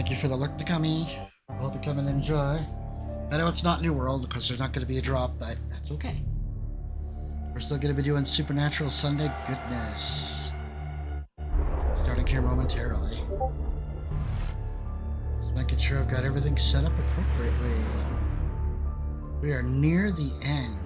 Thank you for the lurk, Nakami. I hope you come and enjoy. I know it's not New World because there's not going to be a drop, but that's okay. We're still going to be doing Supernatural Sunday goodness. Starting here momentarily. Just making sure I've got everything set up appropriately. We are near the end.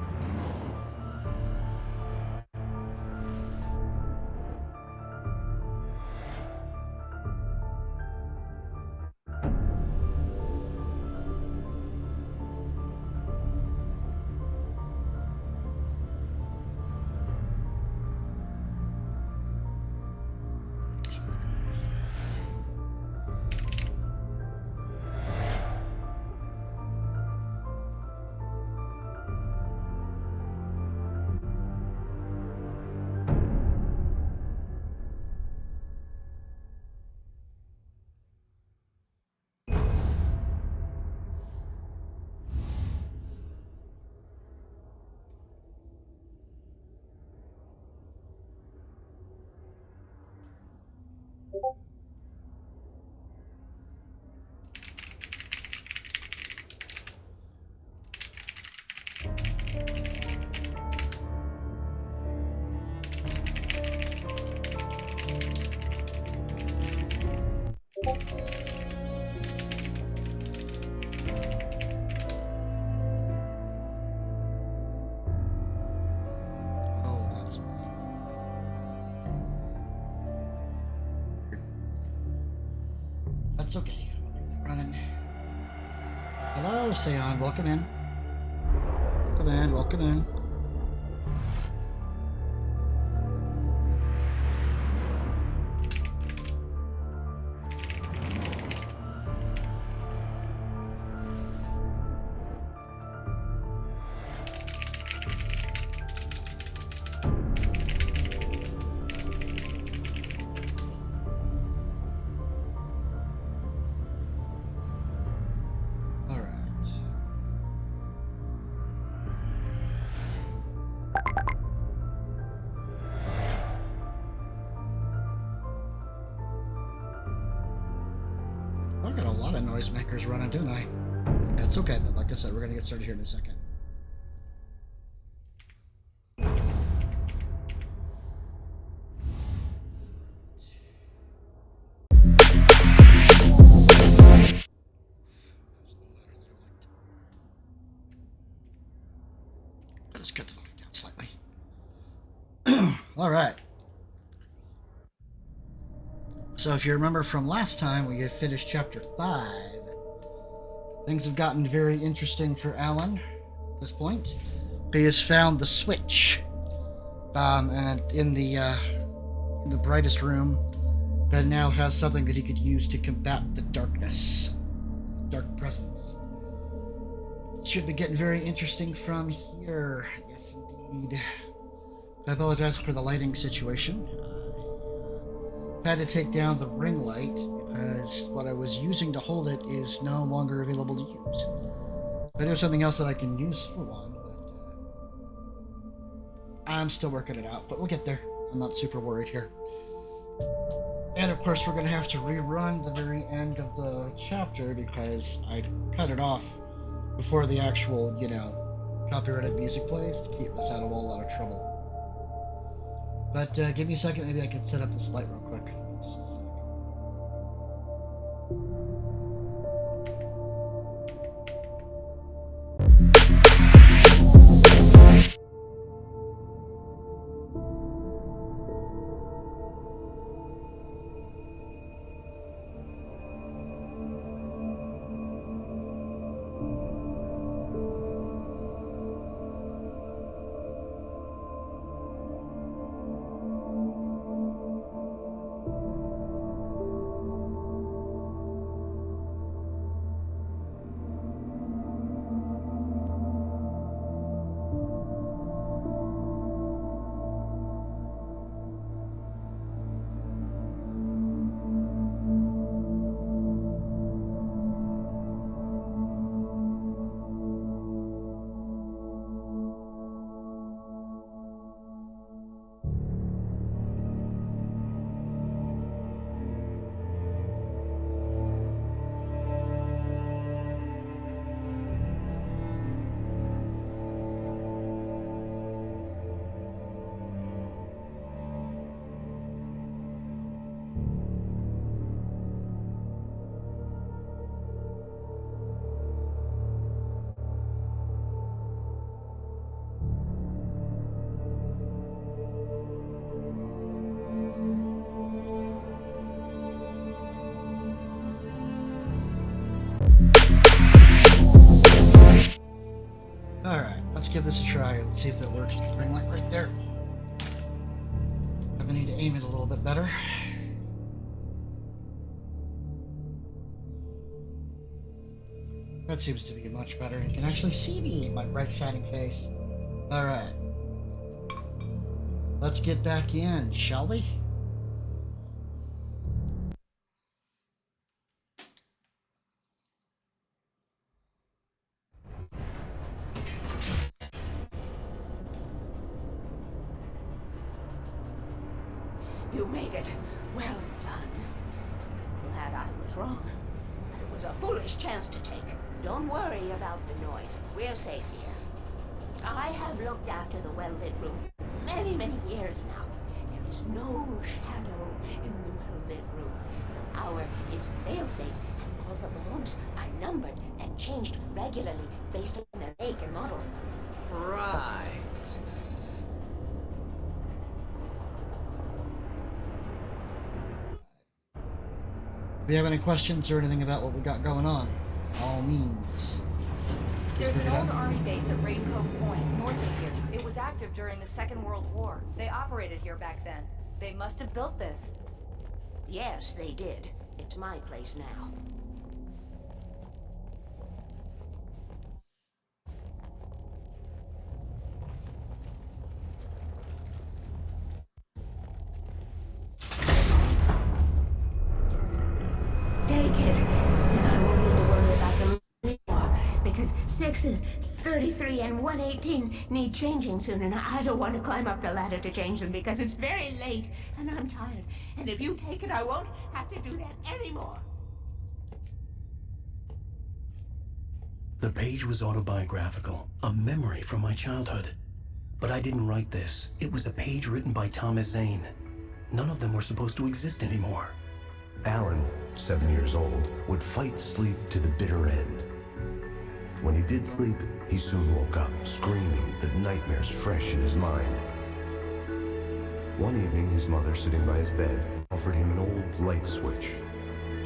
That's okay. I'll leave it running. Hello, Seon. Welcome in. Welcome in. Welcome in. I got a lot of noisemakers running, don't I? That's okay, though. Like I said, we're going to get started here in a second. Let us cut the volume down slightly. All right. So if you remember from last time, we had finished chapter 5. Things have gotten very interesting for Alan at this point. He has found the switch, and in the brightest room, and now has something that he could use to combat the darkness, dark presence. It should be getting very interesting from here. Yes, indeed. I apologize for the lighting situation. Had to take down the ring light because what I was using to hold it is no longer available to use. But there's something else that I can use for one, but I'm still working it out, but we'll get there. I'm not super worried here. And of course we're going to have to rerun the very end of the chapter because I cut it off before the actual, copyrighted music plays to keep us out of a lot of trouble. But give me a second, maybe I can set up this light real quick. Just a sec. let's give this a try. Let's see if that works. The ring light right there. I need to aim it a little bit better. That seems to be much better. You can actually see me, my bright shining face. Alright. Let's get back in, shall we? You made it. Well done. Glad I was wrong. But it was a foolish chance to take. Don't worry about the noise. We're safe here. I have looked after the well-lit room for many, many years now. There is no shadow in the well-lit room. The power is fail-safe, and all the bulbs are numbered and changed regularly based on their make and model. Right. If you have any questions or anything about what we got going on, all means. There's an old army base at Raincoat Point, north of here. It was active during the Second World War. They operated here back then. They must have built this. Yes, they did. It's my place now. Take it, and I won't need to worry about them anymore, because 6 and 33 and 118 need changing soon, and I don't want to climb up the ladder to change them because it's very late, and I'm tired. And if you take it, I won't have to do that anymore. The page was autobiographical, a memory from my childhood. But I didn't write this. It was a page written by Thomas Zane. None of them were supposed to exist anymore. Alan, 7 years old, would fight sleep to the bitter end. When he did sleep, he soon woke up, screaming, the nightmares fresh in his mind. One evening, his mother, sitting by his bed, offered him an old light switch.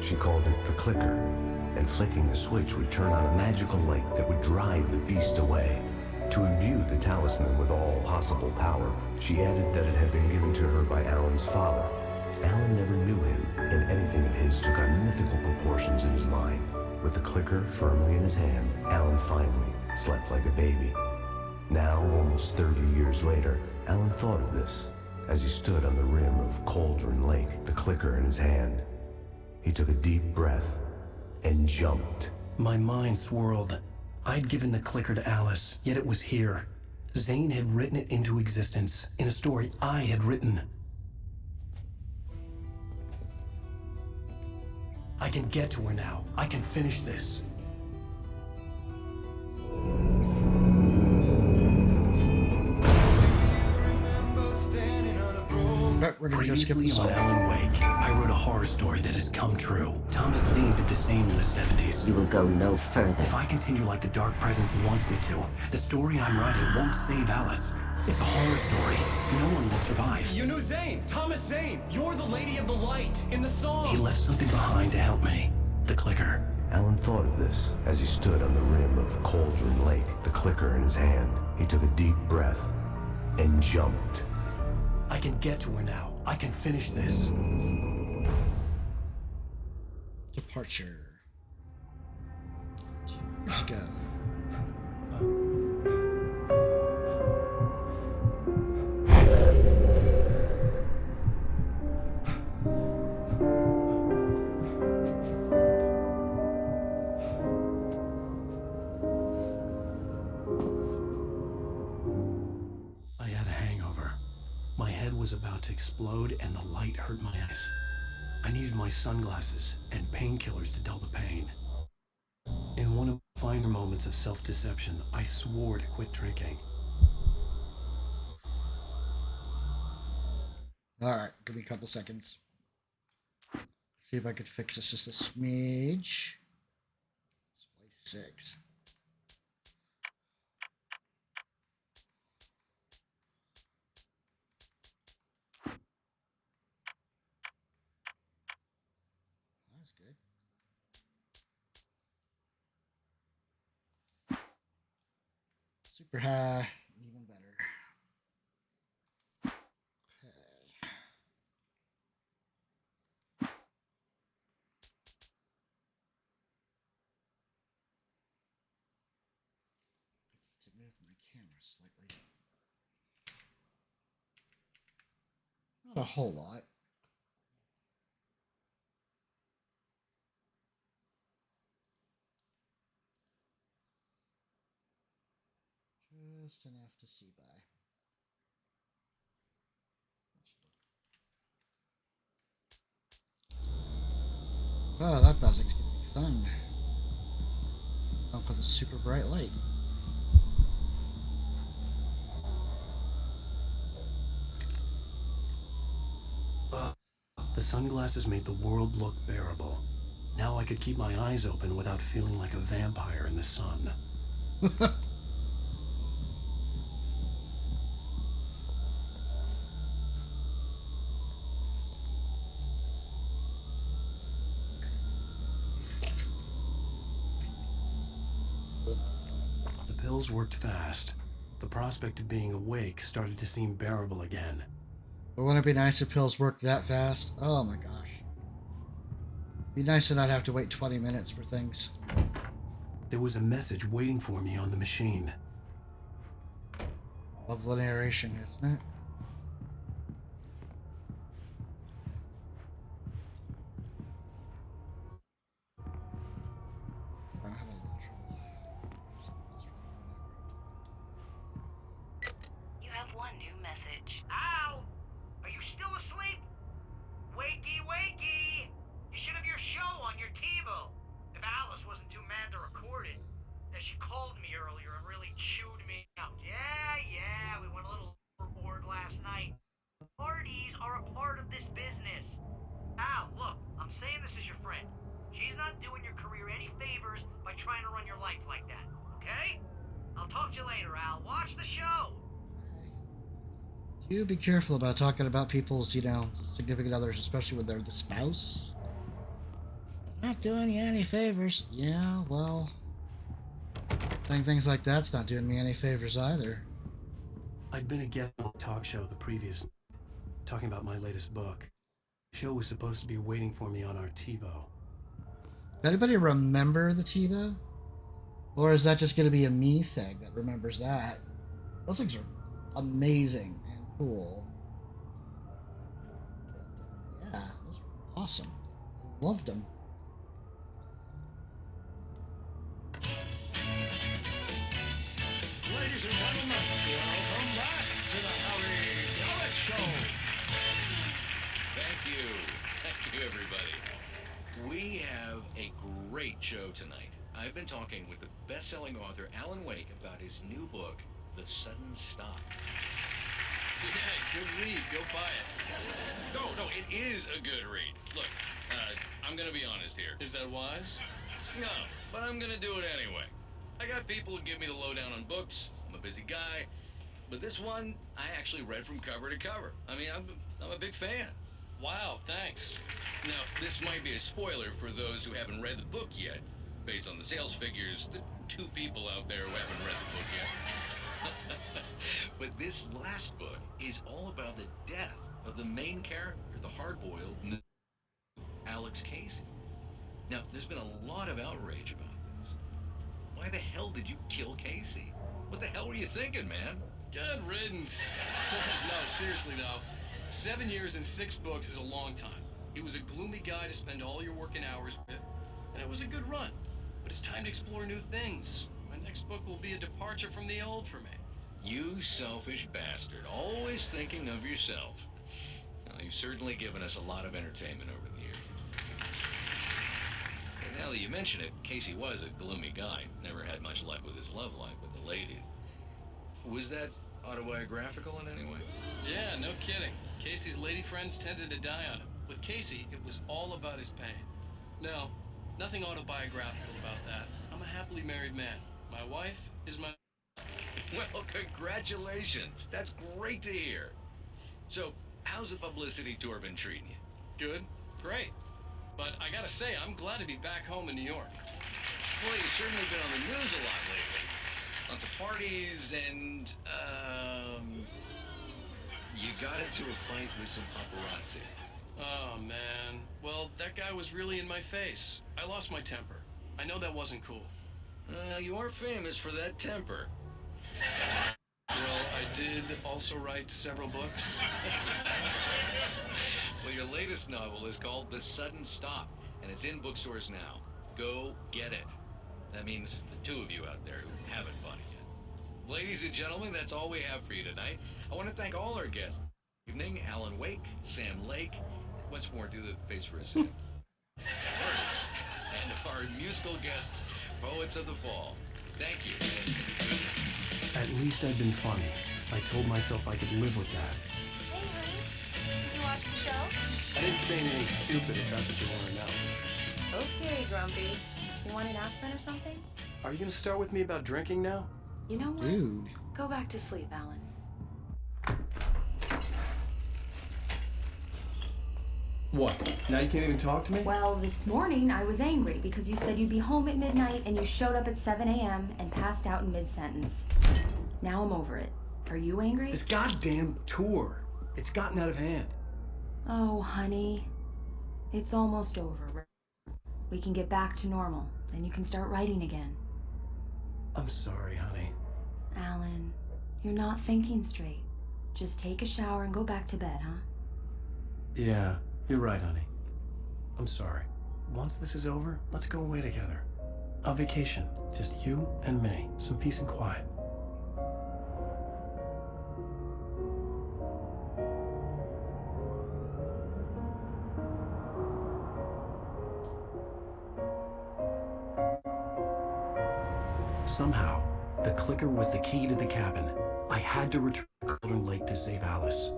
She called it the clicker, and flicking the switch would turn on a magical light that would drive the beast away. To imbue the talisman with all possible power, she added that it had been given to her by Alan's father. Alan never knew him, and anything of his took on mythical proportions in his mind. With the clicker firmly in his hand, Alan finally slept like a baby. Now, almost 30 years later, Alan thought of this as he stood on the rim of Cauldron Lake, the clicker in his hand. He took a deep breath and jumped. My mind swirled. I'd given the clicker to Alice, yet it was here. Zane had written it into existence, in a story I had written. I can get to her now. I can finish this. We're gonna just skip Previously this on one. Alan Wake, I wrote a horror story that has come true. Thomas Zane did the same in the 70s. You will go no further. If I continue like the Dark Presence wants me to, the story I'm writing won't save Alice. It's a horror story. No one will survive. You knew Zane! Thomas Zane! You're the Lady of the Light in the song! He left something behind to help me. The clicker. Alan thought of this as he stood on the rim of Cauldron Lake, the clicker in his hand. He took a deep breath and jumped. I can get to her now. I can finish this. Departure. Let's go. I had a hangover. My head was about to explode and the light hurt my eyes. I needed my sunglasses and painkillers to dull the pain. In one of the finer moments of self-deception, I swore to quit drinking. Alright, give me a couple seconds. See if I could fix this just a smidge. Display 6. That's good. Super high, even better. Okay. To move my camera slightly. Not a whole lot. Just enough to see by. Oh, that buzzing's gonna be fun. Up with a super bright light. The sunglasses made the world look bearable. Now I could keep my eyes open without feeling like a vampire in the sun. The pills worked fast. The prospect of being awake started to seem bearable again. But wouldn't it be nice if pills worked that fast? Oh my gosh. Be nice to not have to wait 20 minutes for things. There was a message waiting for me on the machine. Love the narration, isn't it? I'm having a little trouble. You have one new message. Al! Are you still asleep? Wakey, wakey! You should have your show on your TiVo. If Alice wasn't too mad to record it. As she called me earlier and really chewed me out. Yeah, we went a little overboard last night. Parties are a part of this business. Al, look, I'm saying this as your friend. She's not doing your career any favors by trying to run your life like that, okay? I'll talk to you later, Al. Watch the show! Do be careful about talking about people's, significant others, especially when they're the spouse. Not doing you any favors. Yeah, well, saying things like that's not doing me any favors either. I'd been a guest on a talk show the previous night, talking about my latest book. The show was supposed to be waiting for me on our TiVo. Anybody remember the TiVo? Or is that just going to be a me thing that remembers that? Those things are amazing and cool. Yeah, those were awesome. I loved them. Ladies and gentlemen, welcome back to the Harry Gallic Show. Thank you. Thank you, everybody. We have a great show tonight. I've been talking with the best-selling author Alan Wake about his new book, The Sudden Stop. Yeah, good read. Go buy it. No, it is a good read. Look, I'm gonna be honest here. Is that wise? No, but I'm gonna do it anyway. I got people who give me the lowdown on books. I'm a busy guy. But this one, I actually read from cover to cover. I mean, I'm a big fan. Wow, thanks. Now, this might be a spoiler for those who haven't read the book yet. Based on the sales figures, the 2 people out there who haven't read the book yet. But this last book is all about the death of the main character, the hard-boiled Alex Casey. Now, there's been a lot of outrage about this. Why the hell did you kill Casey? What the hell were you thinking, man? Good riddance. No, seriously though. 7 years and 6 books is a long time. He was a gloomy guy to spend all your working hours with, and it was a good run. But it's time to explore new things. My next book will be a departure from the old for me. You selfish bastard, always thinking of yourself. Well, you've certainly given us a lot of entertainment over the years. And now that you mention it, Casey was a gloomy guy. Never had much luck with his love life with the ladies. Was that autobiographical in any way? Yeah, no kidding. Casey's lady friends tended to die on him. With Casey, it was all about his pain. No, nothing autobiographical about that. I'm a happily married man. My wife is my... Well, congratulations. That's great to hear. So, how's the publicity tour been treating you? Good. Great. But I gotta say, I'm glad to be back home in New York. Well, you've certainly been on the news a lot lately. lots of parties, and, you got into a fight with some paparazzi. Oh, man. Well, that guy was really in my face. I lost my temper. I know that wasn't cool. You are famous for that temper. Well, I did also write several books. Well, your latest novel is called The Sudden Stop, and it's in bookstores now. Go get it. That means the two of you out there who haven't bought it yet. Ladies and gentlemen, that's all we have for you tonight. I want to thank all our guests. Good evening, Alan Wake, Sam Lake. Once more, do the face for a second. And our musical guests, Poets of the Fall. Thank you. At least I'd been funny. I told myself I could live with that. Hey, honey. Did you watch the show? I didn't say anything stupid if that's what you want to know. Okay, Grumpy. You want an aspirin or something? Are you gonna start with me about drinking now? You know what? Dude. Go back to sleep, Alan. What? Now you can't even talk to me? Well, this morning I was angry because you said you'd be home at midnight and you showed up at 7 a.m. and passed out in mid-sentence. Now I'm over it. Are you angry? This goddamn tour. It's gotten out of hand. Oh, honey. It's almost over. We can get back to normal. Then you can start writing again. I'm sorry, honey. Alan, you're not thinking straight. Just take a shower and go back to bed, huh? Yeah, you're right, honey. I'm sorry. Once this is over, let's go away together. A vacation. Just you and me. Some peace and quiet. Somehow, the clicker was the key to the cabin. I had to return to Golden Lake to save Alice.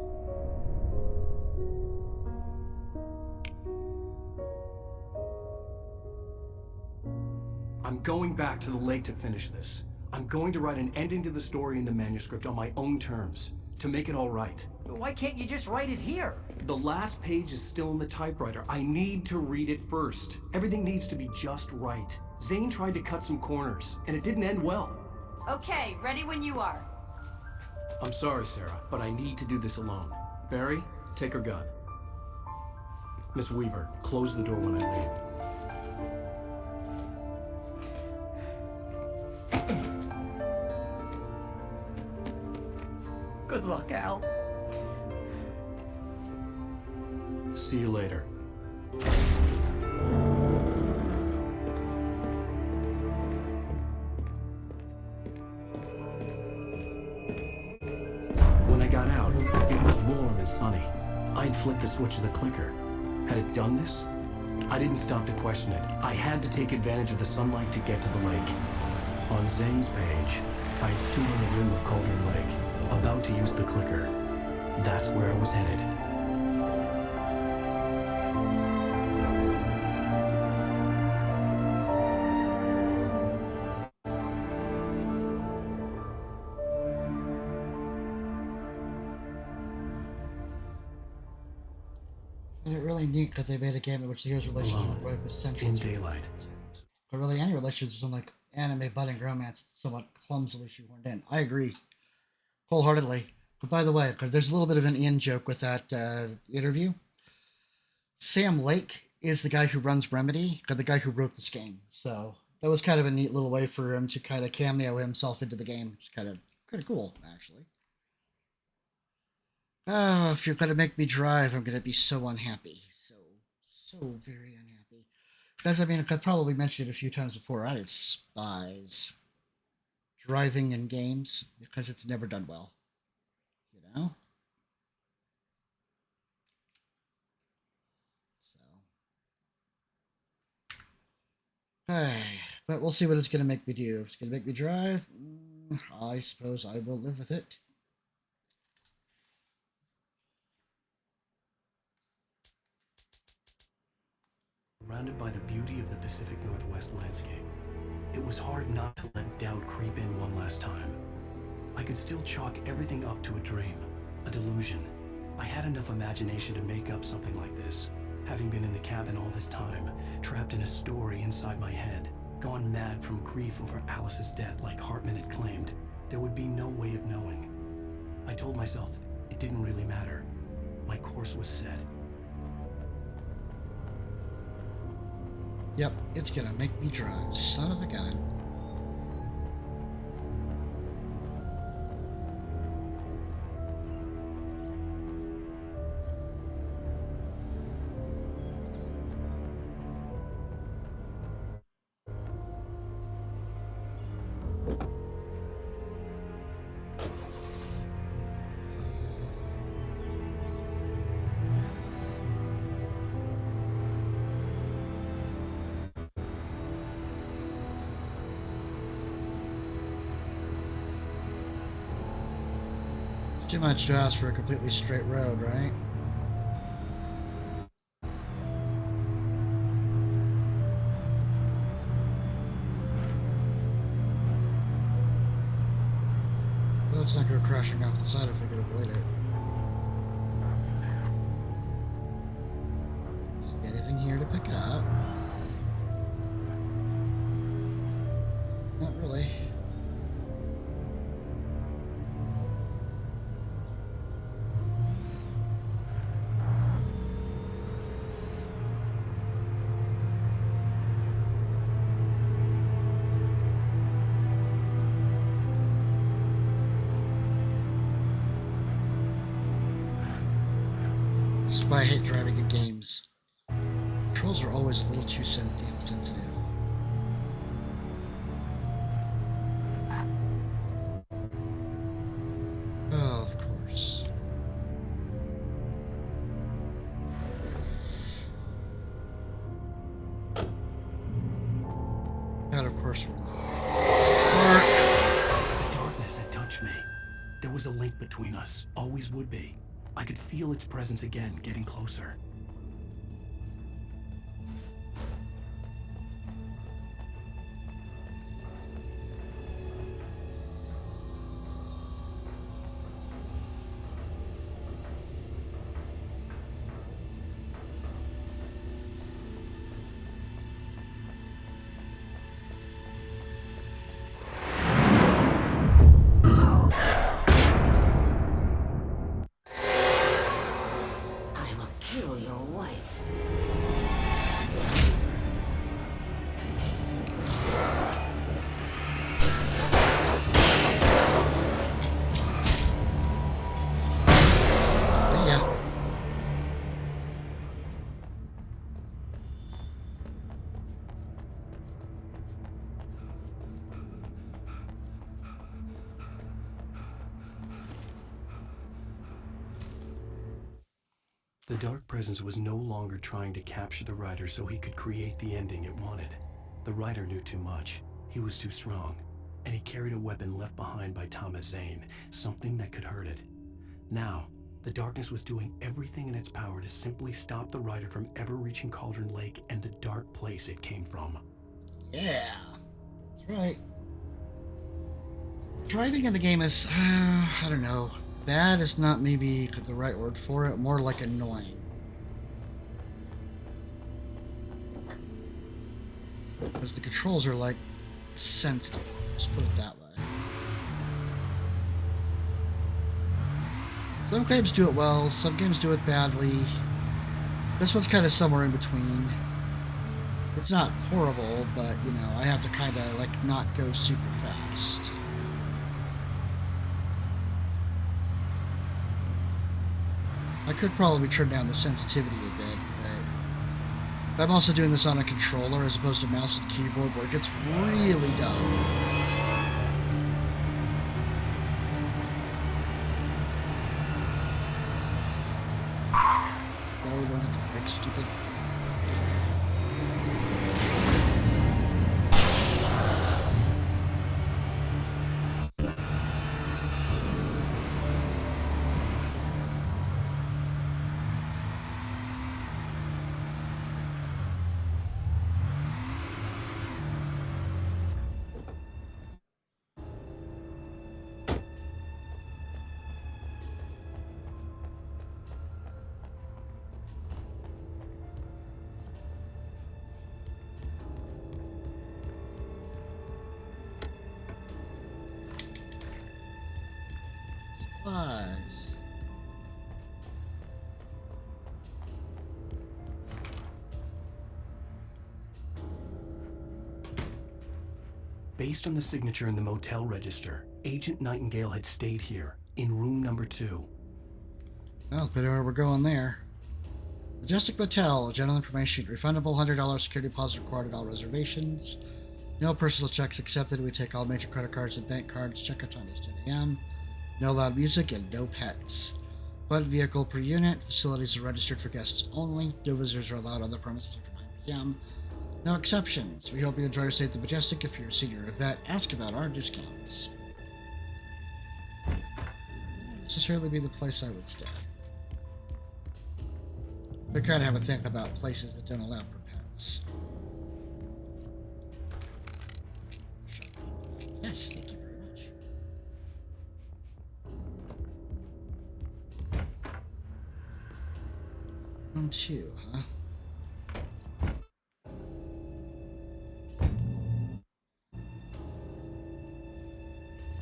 I'm going back to the lake to finish this. I'm going to write an ending to the story in the manuscript on my own terms, to make it all right. Why can't you just write it here? The last page is still in the typewriter. I need to read it first. Everything needs to be just right. Zane tried to cut some corners, and it didn't end well. Okay, ready when you are. I'm sorry, Sarah, but I need to do this alone. Barry, take her gun. Miss Weaver, close the door when I leave. Good luck, Al. See you later. When I got out, it was warm and sunny. I'd flicked the switch of the clicker. Had it done this? I didn't stop to question it. I had to take advantage of the sunlight to get to the lake. On Zane's page, I had stood on the rim of Cauldron Lake, about to use the clicker. That's where I was headed. And it really neat that they made a game in which the hero's relationship was central In to it. daylight. But really, any relationships in like anime budding romance, it's somewhat clumsily shoehorned in. I agree, wholeheartedly. But by the way, because there's a little bit of an in joke with that interview. Sam Lake is the guy who runs Remedy, the guy who wrote this game. So that was kind of a neat little way for him to kind of cameo himself into the game. It's kind of cool, actually. Oh, if you're gonna make me drive, I'm gonna be so unhappy. So very unhappy. Because, I mean, I've probably mentioned it a few times before. I despise driving in games because it's never done well. You know? So. But we'll see what it's gonna make me do. If it's gonna make me drive, I suppose I will live with it. Surrounded by the beauty of the Pacific Northwest landscape, it was hard not to let doubt creep in one last time. I could still chalk everything up to a dream, a delusion. I had enough imagination to make up something like this, having been in the cabin all this time, trapped in a story inside my head, gone mad from grief over Alice's death like Hartman had claimed, there would be no way of knowing. I told myself it didn't really matter. My course was set. Yep, it's gonna make me drive. Son of a gun. Too much to ask for a completely straight road, right? Let's not go crashing off the side if we could avoid it. See anything here to pick up? Not really. This is why I hate driving in games. Controls are always a little too damn sensitive. Oh, of course. God, of course we're in The darkness had touched me. There was a link between us, always would be. I could feel its presence again, getting closer. I will kill your wife. Yeah. The dark presence was no longer trying to capture the rider so he could create the ending it wanted. The rider knew too much. He was too strong. And he carried a weapon left behind by Thomas Zane, something that could hurt it. Now, the darkness was doing everything in its power to simply stop the rider from ever reaching Cauldron Lake and the dark place it came from. Yeah. That's right. Driving in the game is, I don't know. Bad is not maybe the right word for it, more like annoying. Because the controls are like sensitive. Let's put it that way. Some games do it well, some games do it badly. This one's kind of somewhere in between. It's not horrible, but, you know, I have to kind of, like, not go super fast. I could probably turn down the sensitivity a bit, but I'm also doing this on a controller as opposed to mouse and keyboard, where it gets really dumb. No, we don't have to break, stupid. was. Based on the signature in the motel register, Agent Nightingale had stayed here, in room number 2. Well, but we're going there. Majestic Motel, general information, refundable $100 security deposit required at all reservations. No personal checks accepted. We take all major credit cards and bank cards. Checkout time is 10 a.m. No loud music and no pets. One vehicle per unit. Facilities are registered for guests only. No visitors are allowed on the premises after 9 p.m. No exceptions. We hope you enjoy your stay at the Majestic. If you're a senior or vet, ask about our discounts. Wouldn't necessarily be the place I would stay. We kind of have a think about places that don't allow for pets. Yes, thank you very much. Room 2, huh?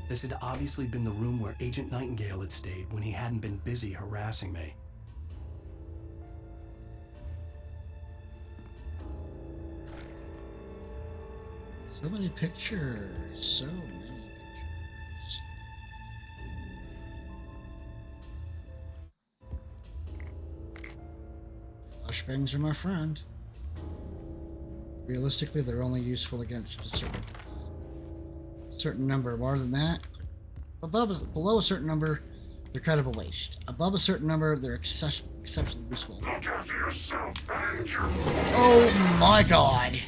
This had obviously been the room where Agent Nightingale had stayed when he hadn't been busy harassing me. So many pictures. So many pictures. Flashbangs are my friend. Realistically, they're only useful against a certain number. More than that, below a certain number, they're kind of a waste. Above a certain number, they're exceptionally useful. Look after yourself and your... Oh my god! Could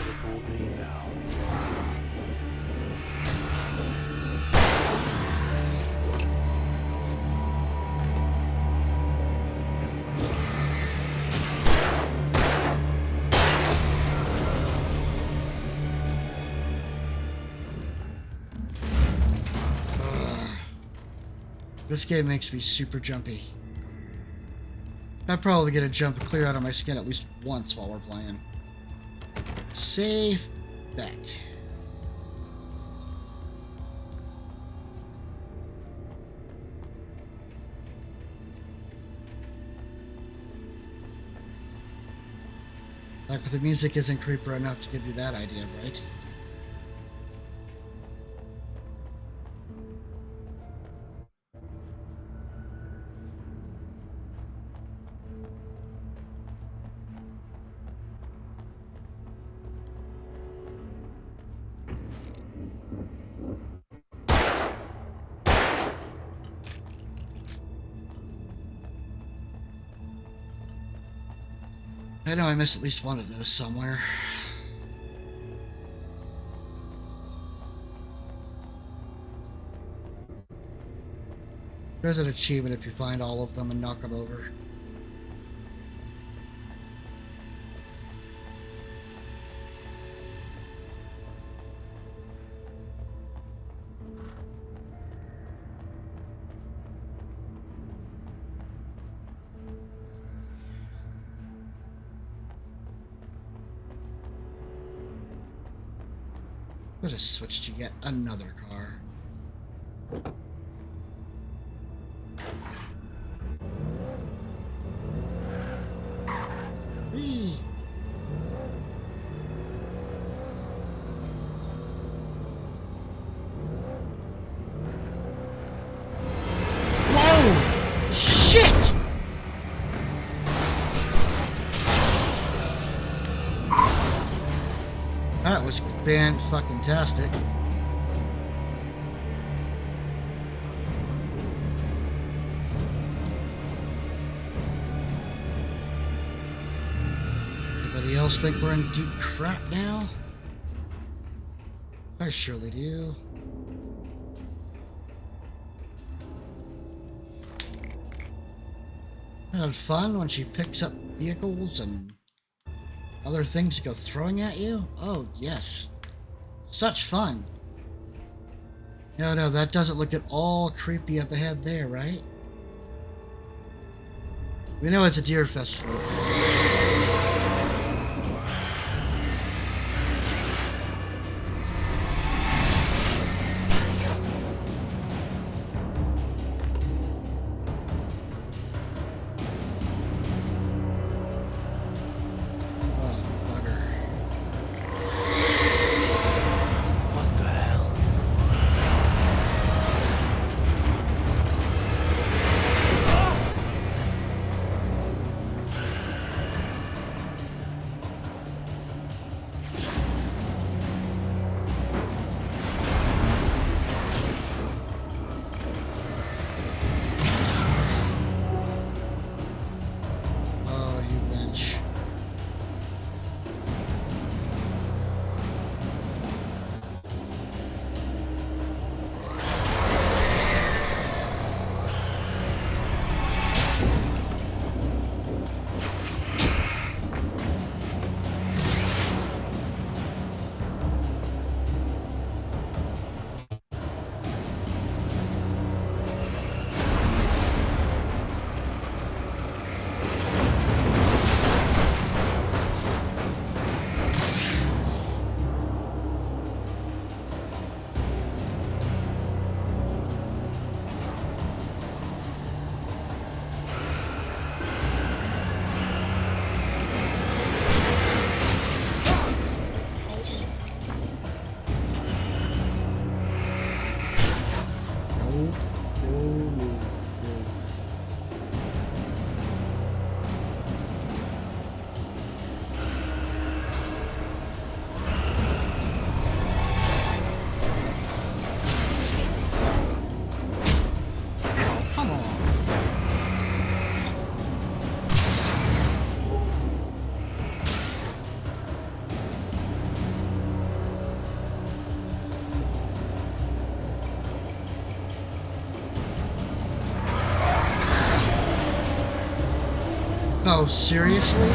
have fooled me now. This game makes me super jumpy. I'd probably get a jump clear out of my skin at least once while we're playing. Safe bet. Like the music isn't creeper enough to give you that idea, right? I know I missed at least one of those somewhere. There's an achievement if you find all of them and knock them over. Let us switch to yet another car. Whee! Whoa! Shit! That was fan-fucking-tastic. Anybody else think we're in deep crap now? I surely do. Isn't it fun when she picks up vehicles and other things to go throwing at you? Oh, yes. Such fun. No, that doesn't look at all creepy up ahead there, right? We know it's a Deer Fest float. Oh, seriously?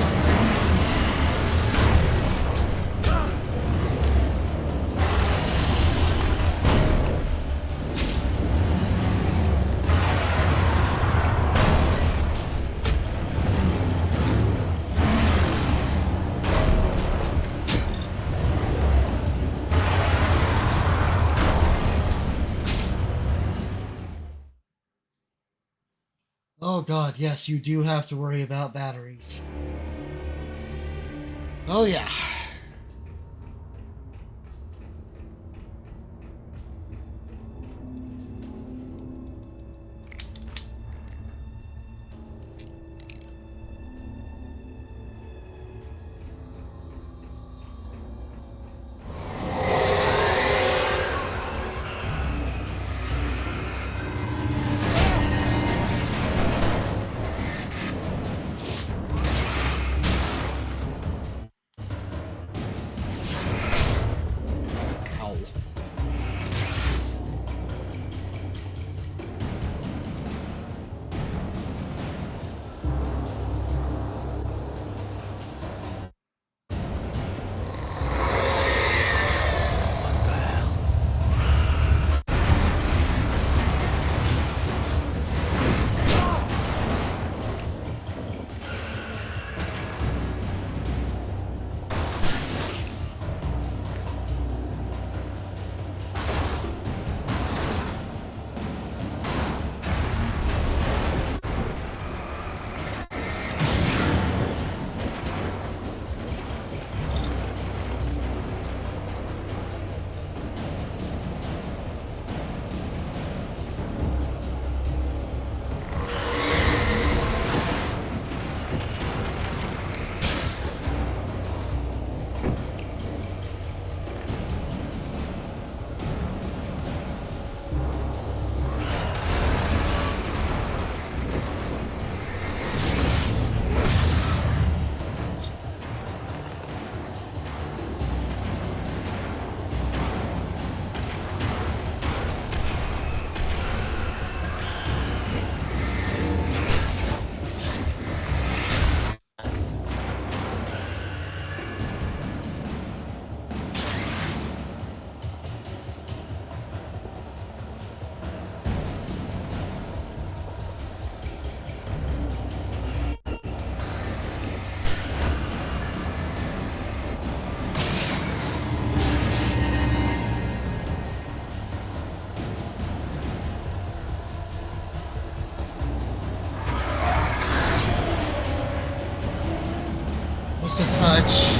Oh god, yes, you do have to worry about batteries. Oh yeah. Ow. Just a touch.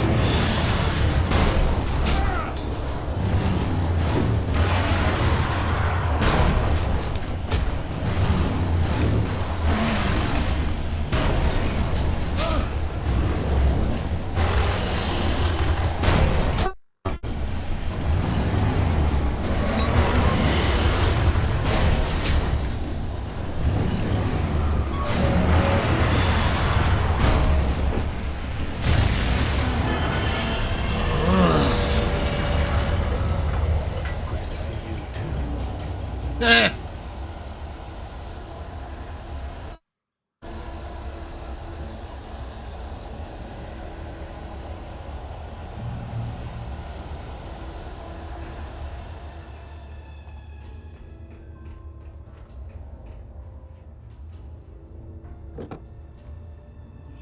Nice to see you too.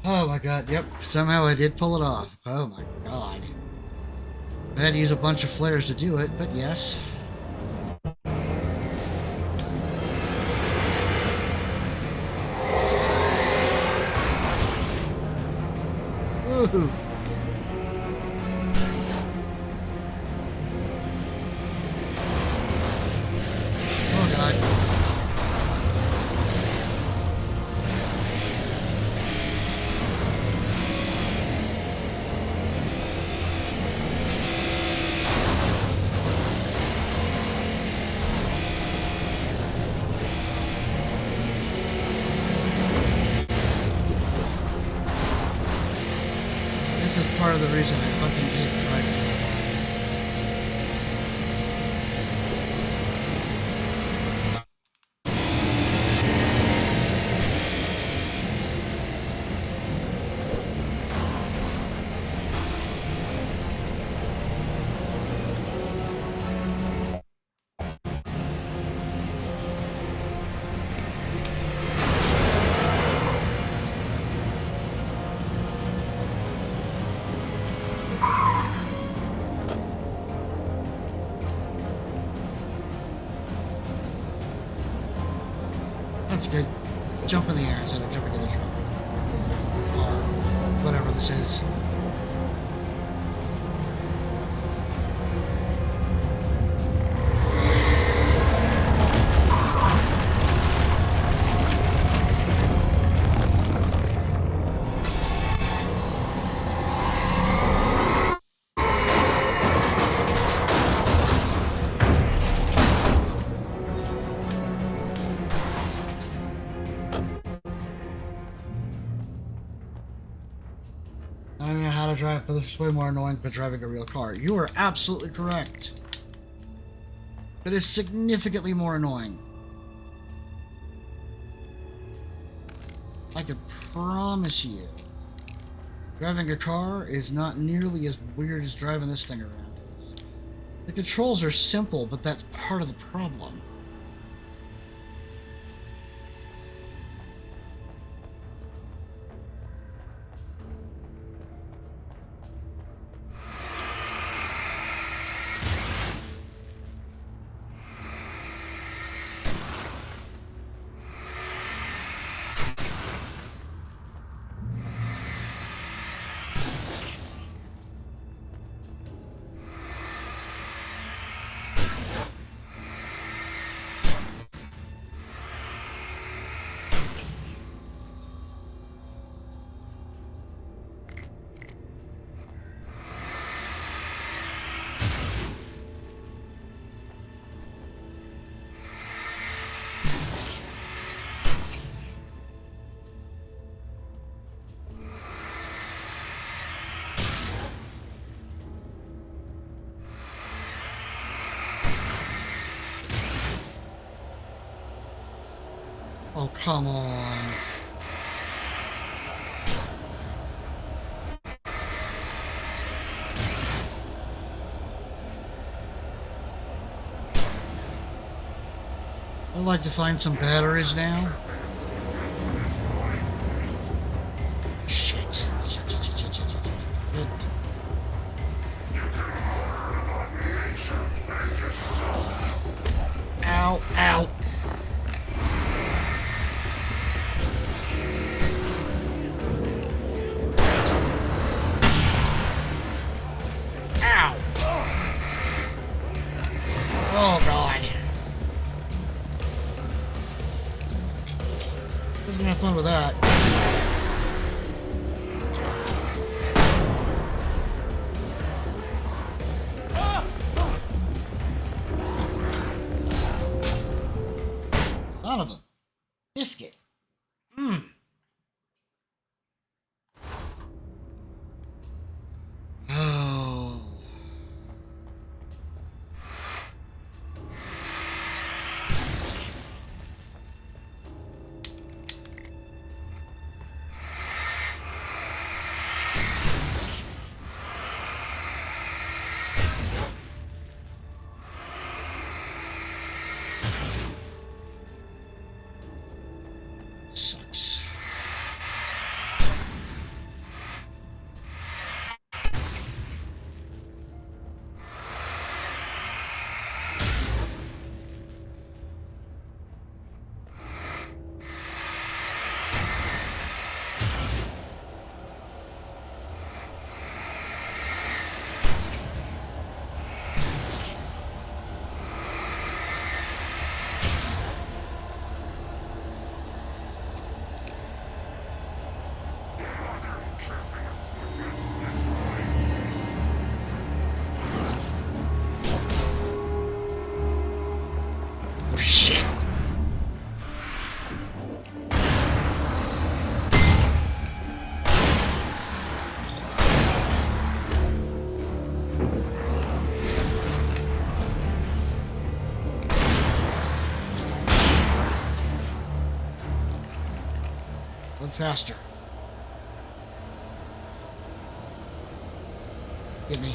Oh my god, yep. Somehow I did pull it off. Oh my god. I had to use a bunch of flares to do it, but yes. Ooh. Oh god. This is part of the reason I fucking hate driving. Let's get jump in the air instead of jumping in the truck. Or whatever this is. I don't know how to drive, but this is way more annoying than driving a real car. You are absolutely correct. It is significantly more annoying. I can promise you, driving a car is not nearly as weird as driving this thing around is. The controls are simple, but that's part of the problem. Oh, come on. I'd like to find some batteries now. Shit. Ow, ow. Oh god. Who's gonna have fun with that? Son of a biscuit. Oh. Sucks. Faster. Get me.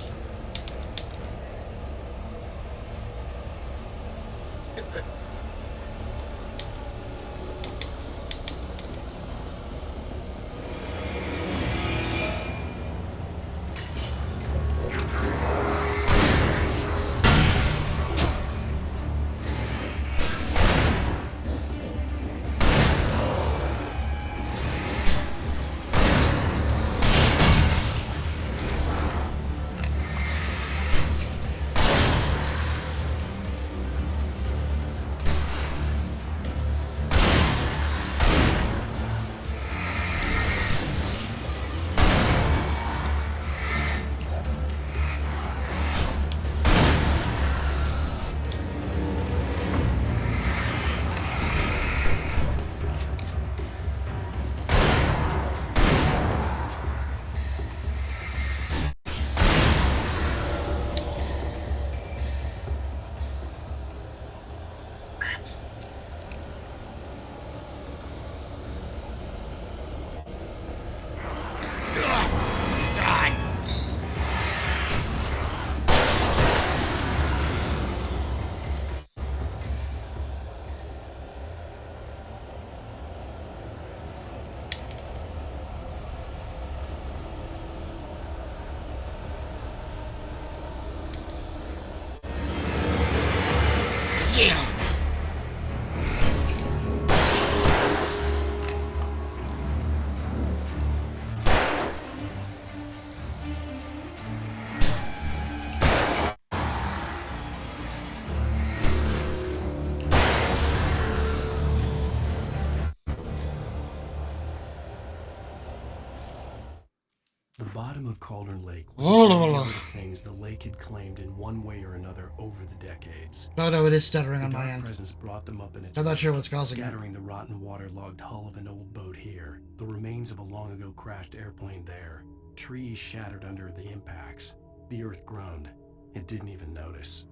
bottom of Cauldron Lake was Oh, a la, la, graveyard la. of things the lake had claimed in one way or another over the decades. Oh no, it is stuttering The on my dark end. presence brought them up in its I'm not wake, sure what's causing it. scattering the rotten waterlogged hull of an old boat here, the remains of a long ago crashed airplane there, trees shattered under the impacts. The earth groaned. It didn't even notice.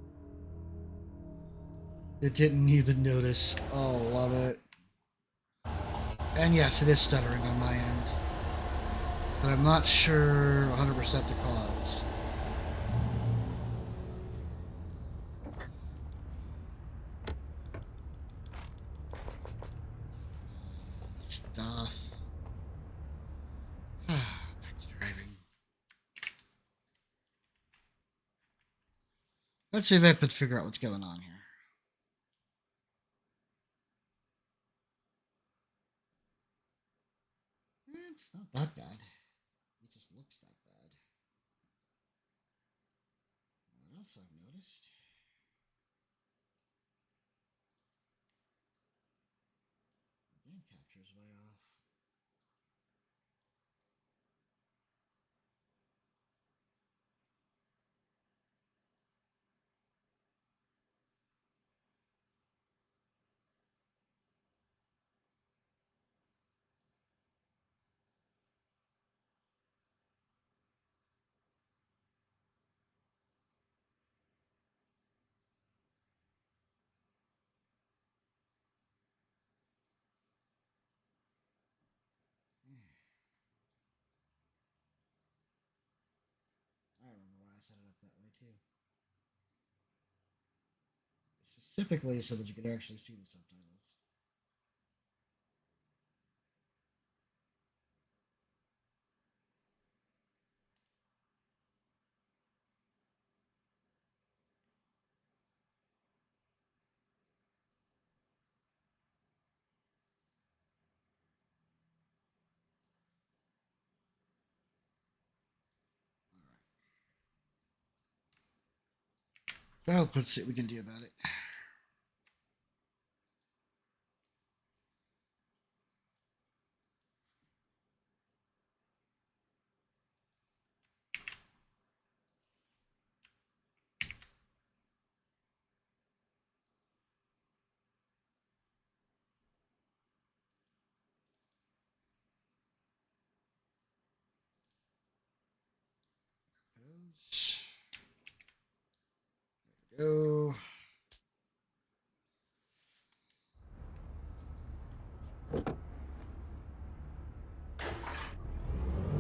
It didn't even notice. Oh, love it. And yes, it is stuttering on my end. But I'm not sure 100% the cause. Stuff. Back to driving. Let's see if I could figure out what's going on here. It's not that bad. It just looks that bad. What else I've noticed? Game capture's way off. I remember why I set it up that way too. Specifically so that you could actually see the subtitles. Well, let's see what we can do about it. There we go.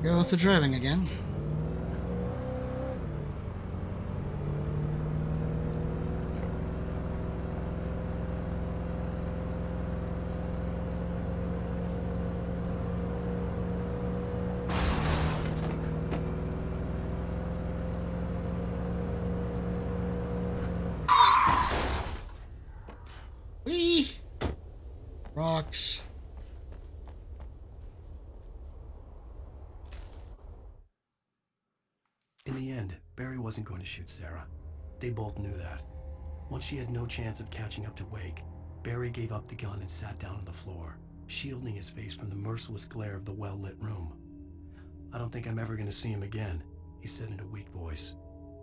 Go with the driving again. Whee! Rocks. In the end, Barry wasn't going to shoot Sarah. They both knew that. Once she had no chance of catching up to Wake, Barry gave up the gun and sat down on the floor, shielding his face from the merciless glare of the well-lit room. "I don't think I'm ever going to see him again," he said in a weak voice.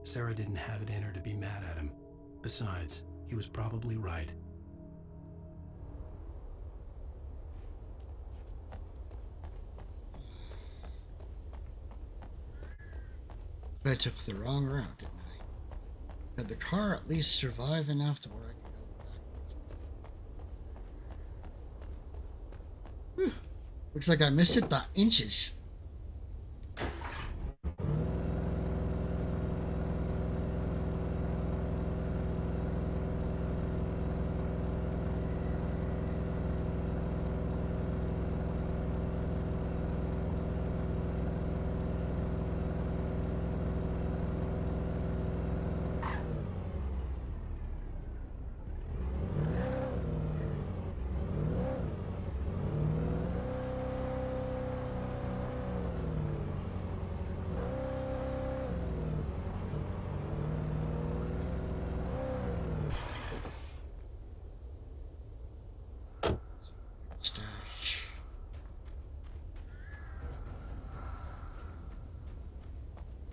Sarah didn't have it in her to be mad at him. Besides, he was probably right. I took the wrong route, didn't I? Had the car at least survive enough to where I could go backwards with it? Whew. Looks like I missed it by inches.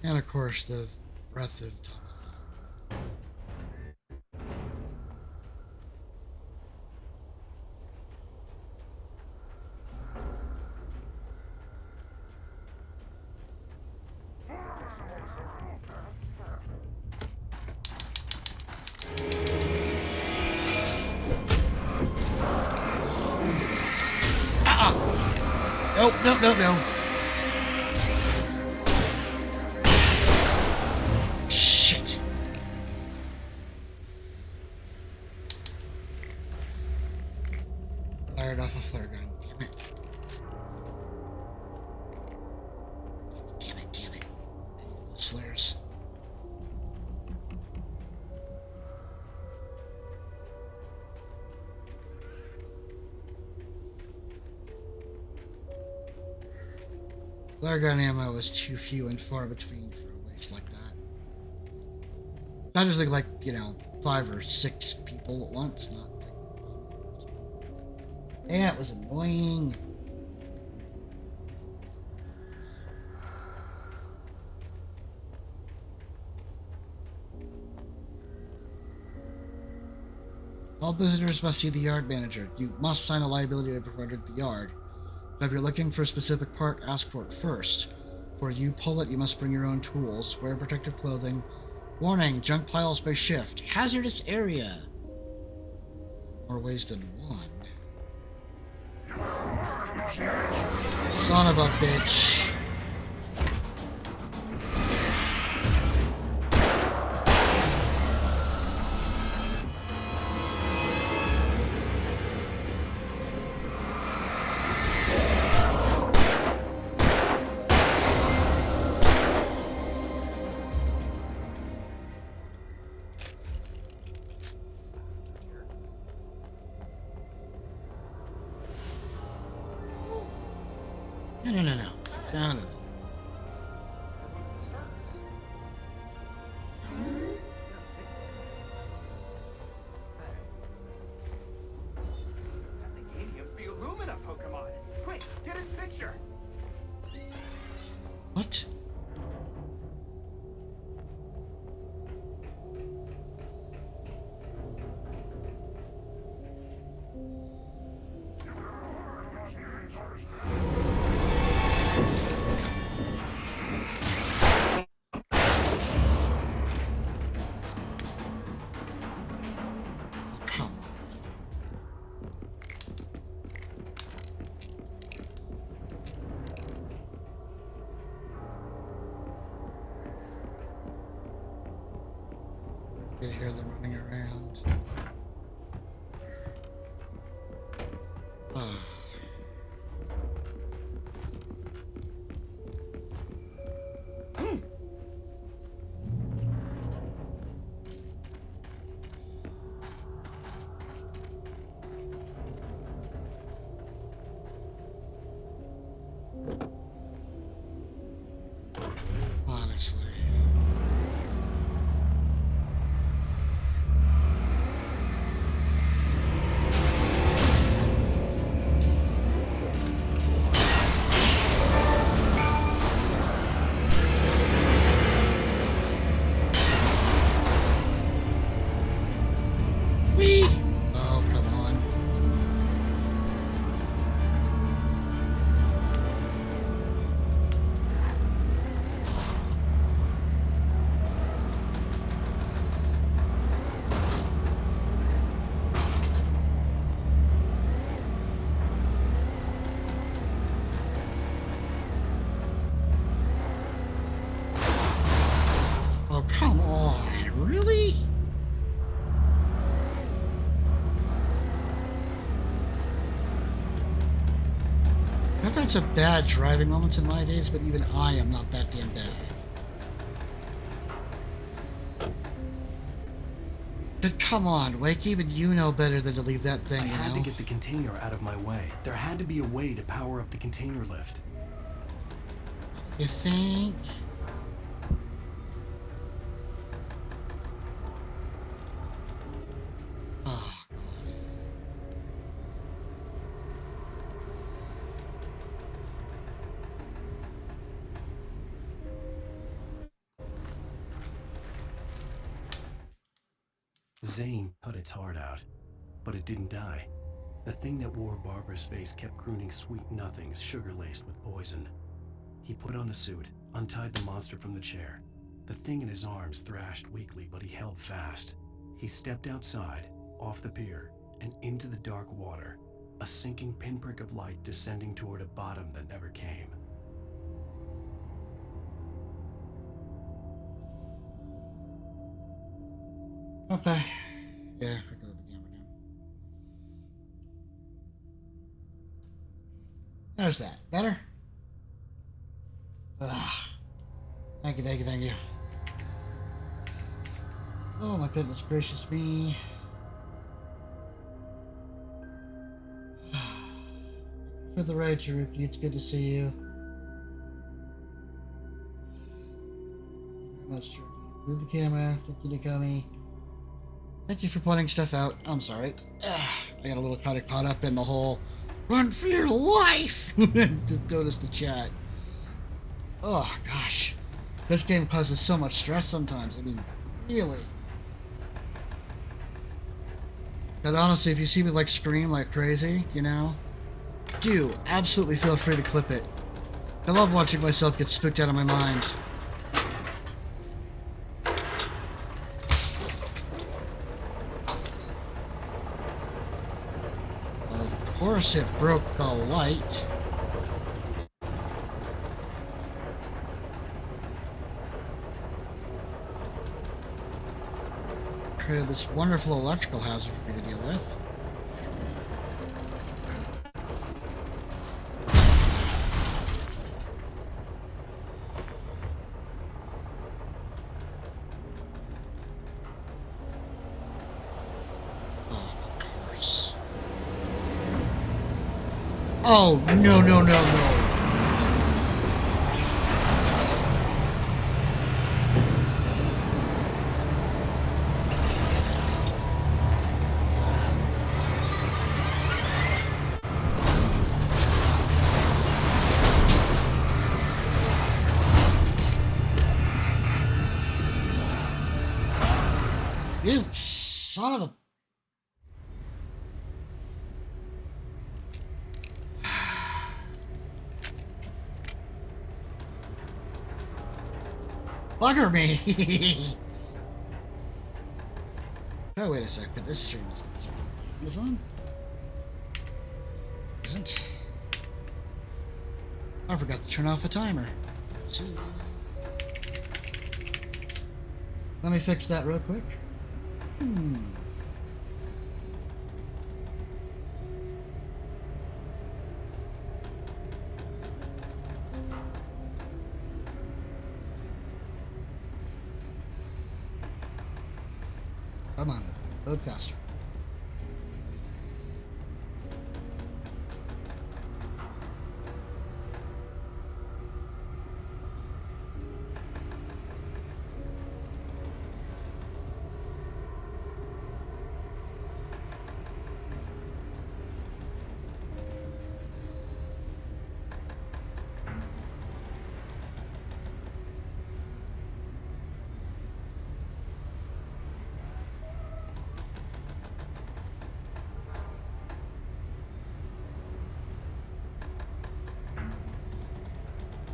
And of course, the breath of Thomas. Nope, nope, nope, no. Shit. Fired off a flare gun. Damn it. Damn it, damn it. I need those flares. Flare gun ammo is too few and far between for a waste like that. Not just like, you know, 5 or 6 people at once, not like one. Yeah, it was annoying. All visitors must see the yard manager. You must sign a liability waiver provided at the yard. But if you're looking for a specific part, ask for it first. Before you pull it, you must bring your own tools. Wear protective clothing. Warning, junk piles by shift. Hazardous area. More ways than one. Son of a bitch. No. What? I can hear them running around. Honestly. Oh, come on. Oh, come on. Really? I've had some bad driving moments in my days, but even I am not that damn bad. But come on, Wake, even you know better than to leave that thing, I you had know? to get the container out of my way. There had to be a way to power up the container lift. You think? Oh, God. Zane cut its heart out, but it didn't die. The thing that wore Barbara's face kept crooning sweet nothings sugar-laced with poison. He put on the suit, untied the monster from the chair. The thing in his arms thrashed weakly, but he held fast. He stepped outside, off the pier, and into the dark water, a sinking pinprick of light descending toward a bottom that never came. Okay. Yeah, I got the camera down. There's that. Better? Ugh. Thank you, thank you, thank you. Oh my goodness gracious me. For the ride, Cherokee. It's good to see you. Very much, Cherokee. Move the camera. Thank you, Nakomi. Thank you for pointing stuff out. I'm sorry. I got a little kind of caught up in the whole run for your life to notice the chat. Oh gosh. This game causes so much stress sometimes. I mean, really. But honestly, if you see me like scream like crazy, you know, do absolutely feel free to clip it. I love watching myself get spooked out of my mind. Of course it broke the light. Created this wonderful electrical hazard for me to deal with. Oh, no, no, no, no. You son of a... Bugger me! Oh, wait a sec, but this stream isn't Amazon? Isn't? I forgot to turn off a timer. Let's see. Let me fix that real quick. Come on, load faster.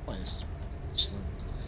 Why is this slowly delayed?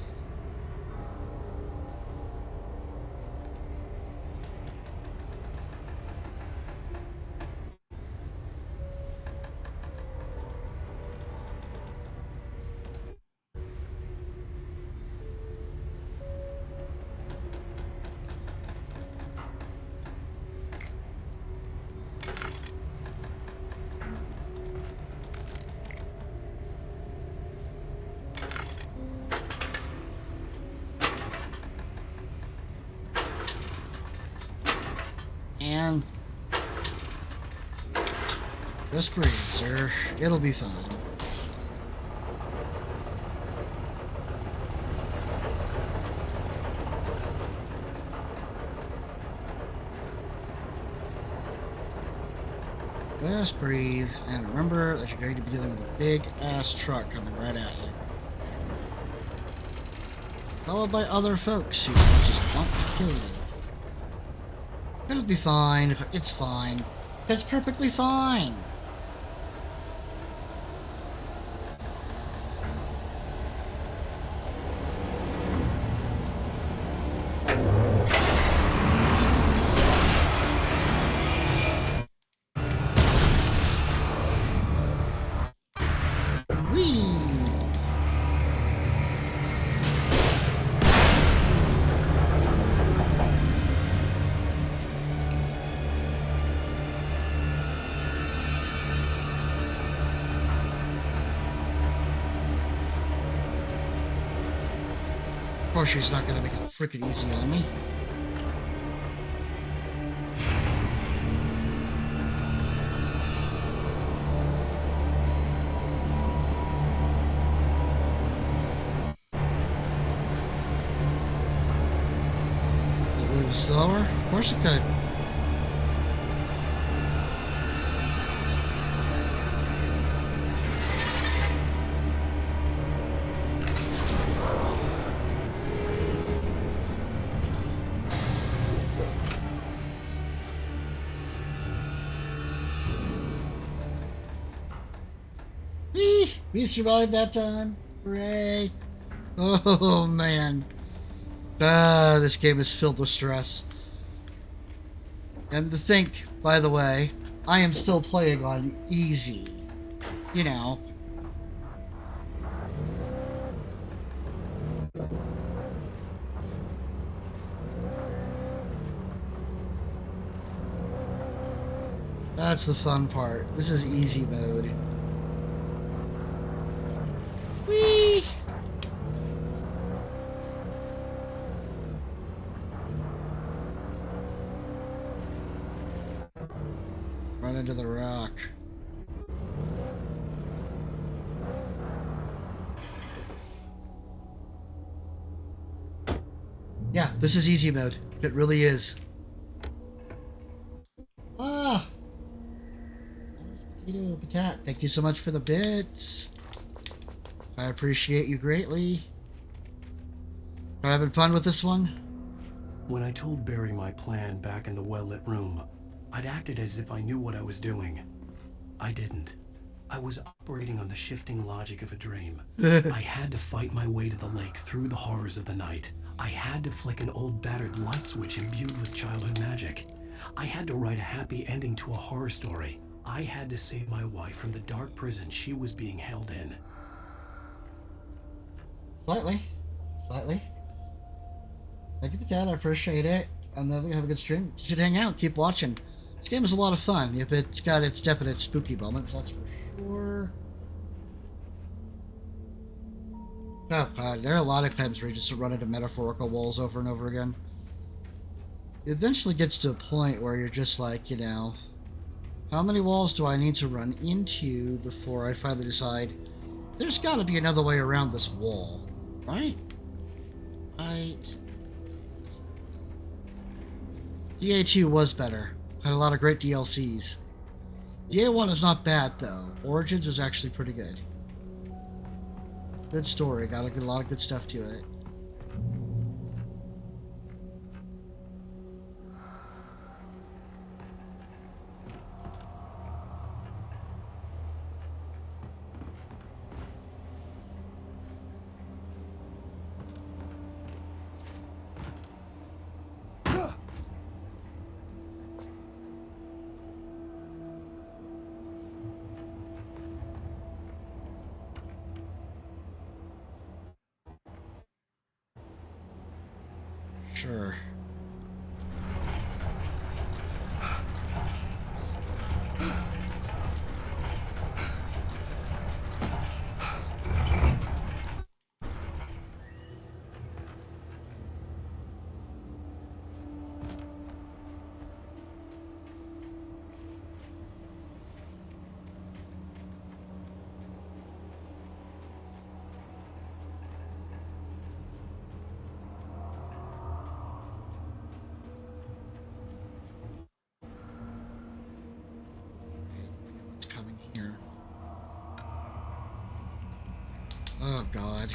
And just breathe, sir. It'll be fine. Just breathe, and remember that you're going to be dealing with a big-ass truck coming right at you. Followed by other folks who just want to kill you. It'll be fine. It's fine. It's perfectly fine. Of course, she's not gonna make it freaking easy on me. It moves slower? Of course it could. We survived that time. Hooray. Oh, man. This game is filled with stress. And to think, by the way, I am still playing on easy. You know. That's the fun part. This is easy mode. Whee! Run into the rock. Yeah, this is easy mode. It really is. Ah! Potato Patat, thank you so much for the bits. I appreciate you greatly. Are you having fun with this one? When I told Barry my plan back in the well-lit room, I'd acted as if I knew what I was doing. I didn't. I was operating on the shifting logic of a dream. I had to fight my way to the lake through the horrors of the night. I had to flick an old battered light switch imbued with childhood magic. I had to write a happy ending to a horror story. I had to save my wife from the dark prison she was being held in. Slightly. Thank you, Patel. I appreciate it. I'm never gonna have a good stream. You should hang out, keep watching. This game is a lot of fun. If it's got its definite spooky moments, that's for sure. Oh god, there are a lot of times where you just run into metaphorical walls over and over again. It eventually gets to a point where you're just like, you know, how many walls do I need to run into before I finally decide there's got to be another way around this wall, right? Right. DA2 was better. Had a lot of great DLCs. DA1 is not bad, though. Origins was actually pretty good. Good story. Got a lot of good stuff to it. Sure. Oh, God.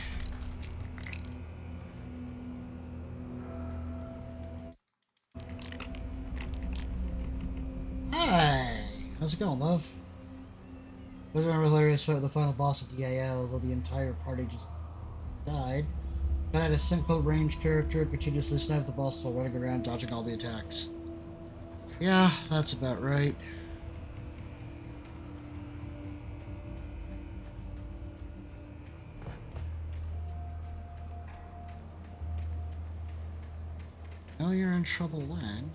Hey, how's it going, love? Wasn't a hilarious fight with the final boss of DIL, although the entire party just died. If I had a simple range character, could you just snipe the boss while running around dodging all the attacks? Yeah, that's about right. Know you're in trouble when?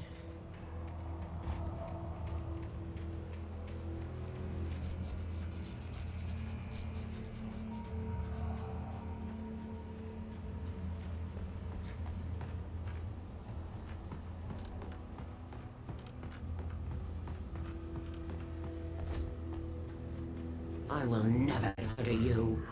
I will never murder you.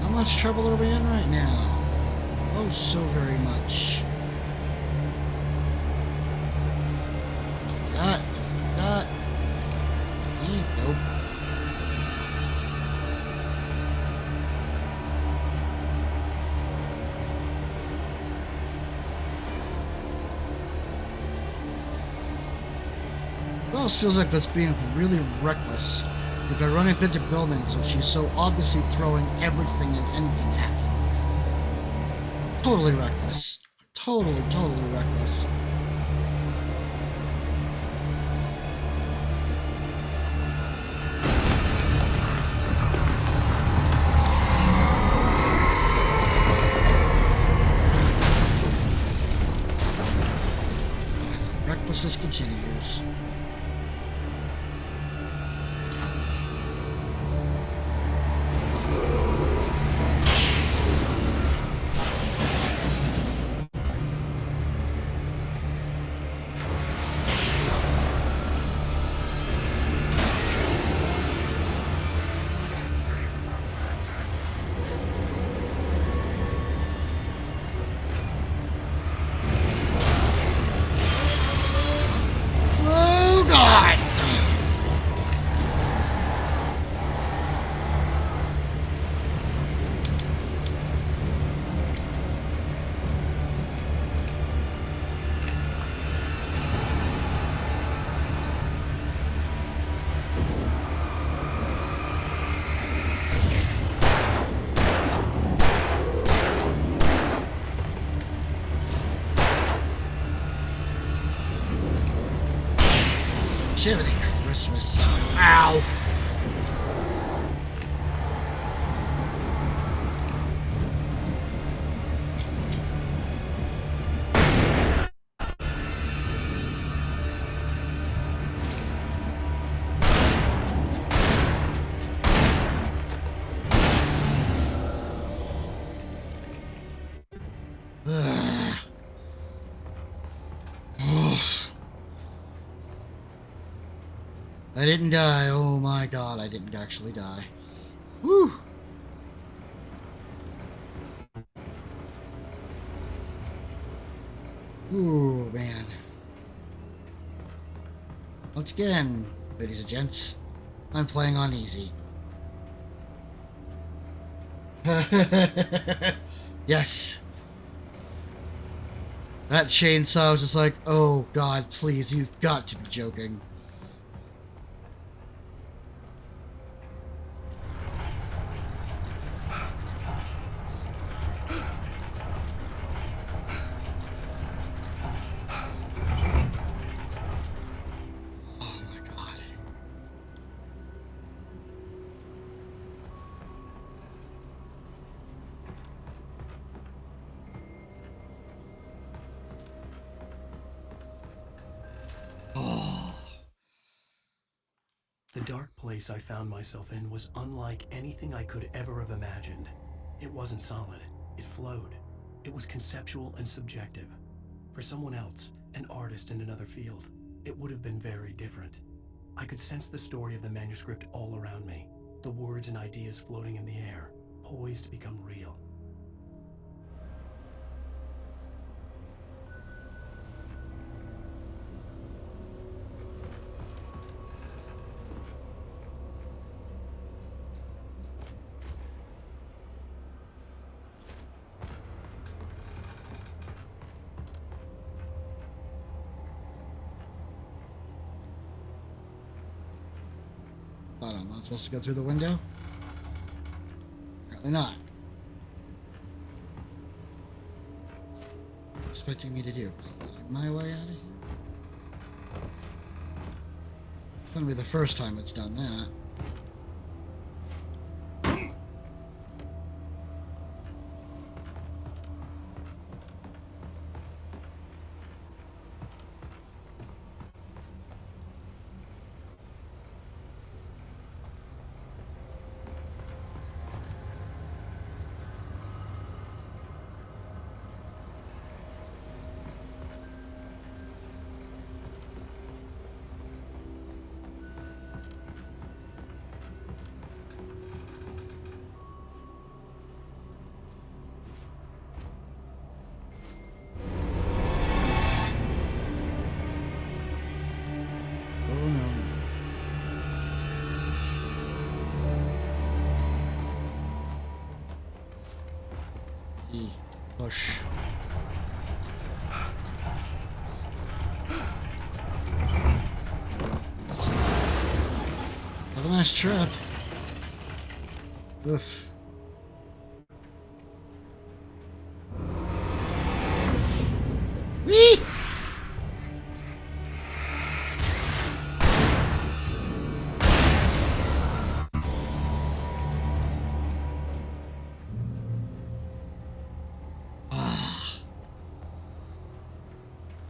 How much trouble are we in right now? Oh, so very much. Got. Nope. It almost feels like it's being really reckless. By running into buildings when she's so obviously throwing everything and anything at me. Totally reckless. Totally reckless. Recklessness continues. Jiminy Christmas. Ow! I didn't die. Oh my god, I didn't actually die. Woo! Ooh, man. Once again, ladies and gents, I'm playing on easy. Yes. That chainsaw was just like, oh god, please, you've got to be joking. dark place I found myself in was unlike anything I could ever have imagined. It wasn't solid. It flowed. It was conceptual and subjective. For someone else, an artist in another field, it would have been very different. I could sense the story of the manuscript all around me, the words and ideas floating in the air, poised to become real. Hold on, I'm not supposed to go through the window? Apparently not. What are you expecting me to do? Climb my way out of here? It's gonna be the first time it's done that. Push. Have a nice trip. Oof. Whee!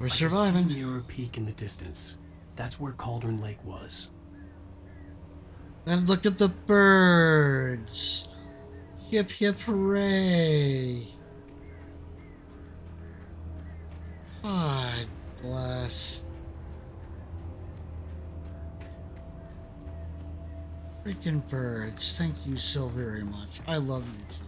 We're surviving. I could see near a peak in the distance. That's where Cauldron Lake was. And look at the birds. Hip hip hooray. God bless. Freaking birds. Thank you so very much. I love you too.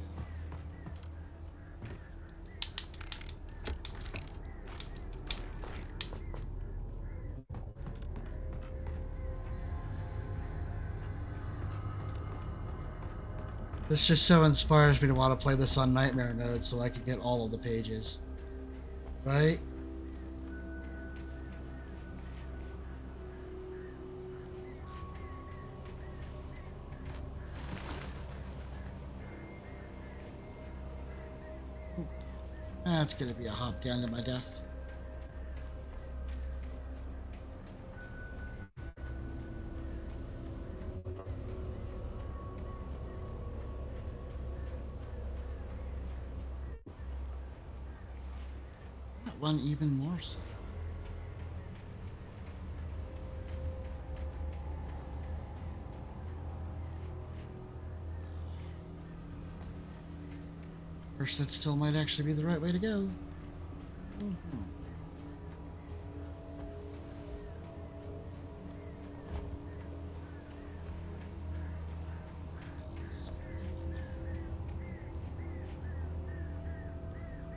This just so inspires me to want to play this on Nightmare mode so I can get all of the pages. Right? That's gonna be a hop down to my death. That one even more so. First, that still might actually be the right way to go.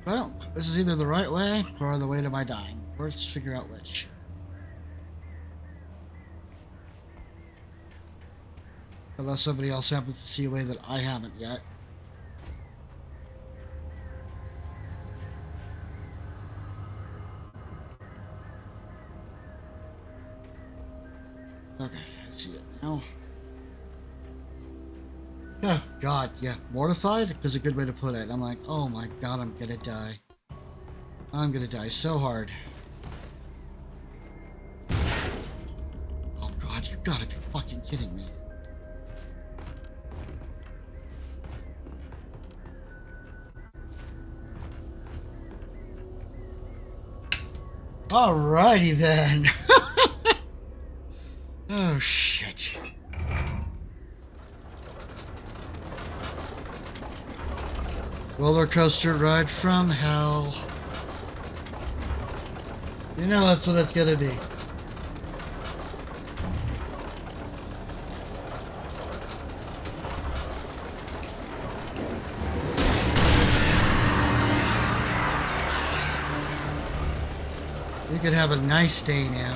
Well, this is either the right way or the way to my dying. Let's figure out which. Unless somebody else happens to see a way that I haven't yet. Okay, I see it now. Oh, God, yeah. Mortified is a good way to put it. I'm like, oh my God, I'm gonna die. I'm gonna die so hard. Oh God, you gotta be fucking kidding me. Alrighty then. Oh shit. Roller coaster ride from hell. You know that's what it's gonna be. You could have a nice day now.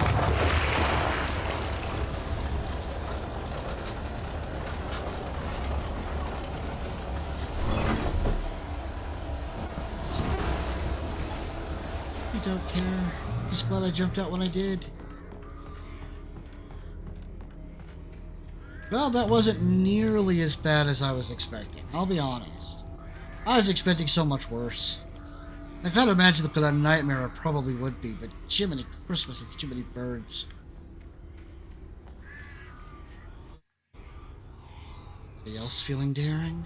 I don't care. Just glad I jumped out when I did. Well, that wasn't nearly as bad as I was expecting. I'll be honest. I was expecting so much worse. I can't imagine that a nightmare it probably would be, but Jiminy Christmas, it's too many birds. Anybody else feeling daring?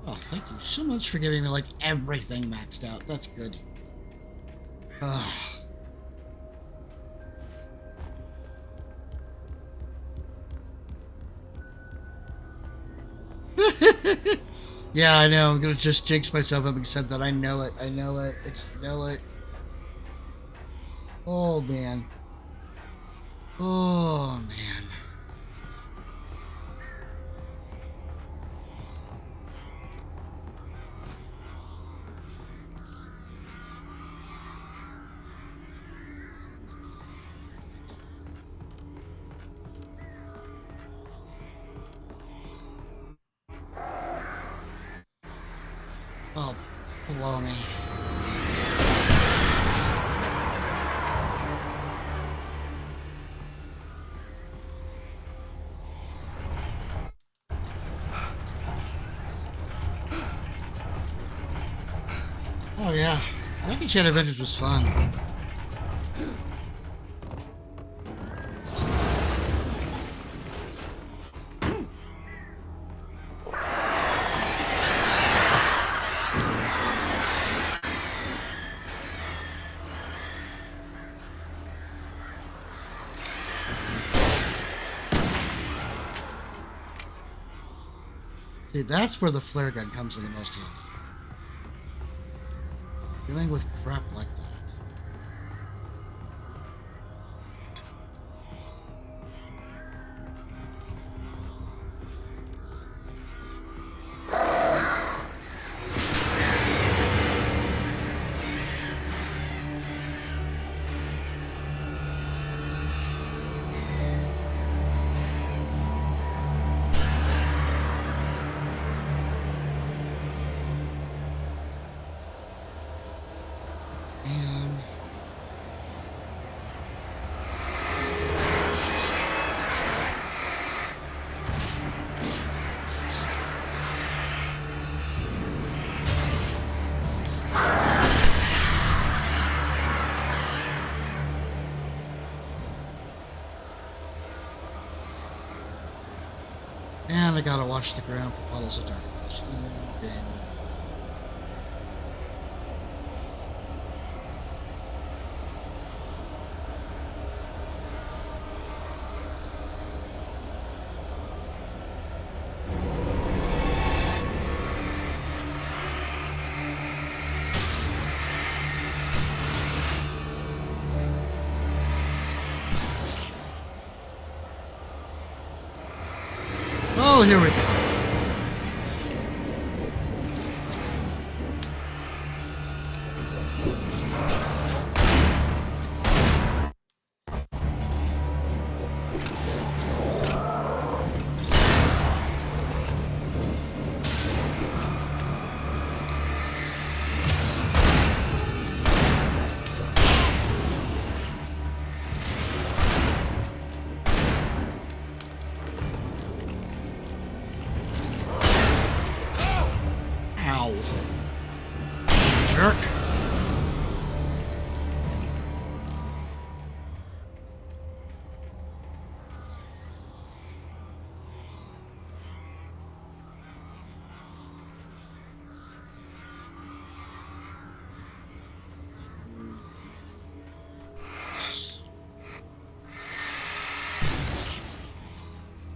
Oh, thank you so much for giving me, like, everything maxed out. That's good. Ugh. Yeah, I know. I'm gonna just jinx myself having said that. I know it. I know it. Know it. Oh, man. Oh, man. Oh, blow me. Oh yeah, Lucky Chat Adventures was fun. See, that's where the flare gun comes in the most handy. Dealing with crap like that. And I gotta watch the ground for puddles of darkness. Even. Oh, here we go.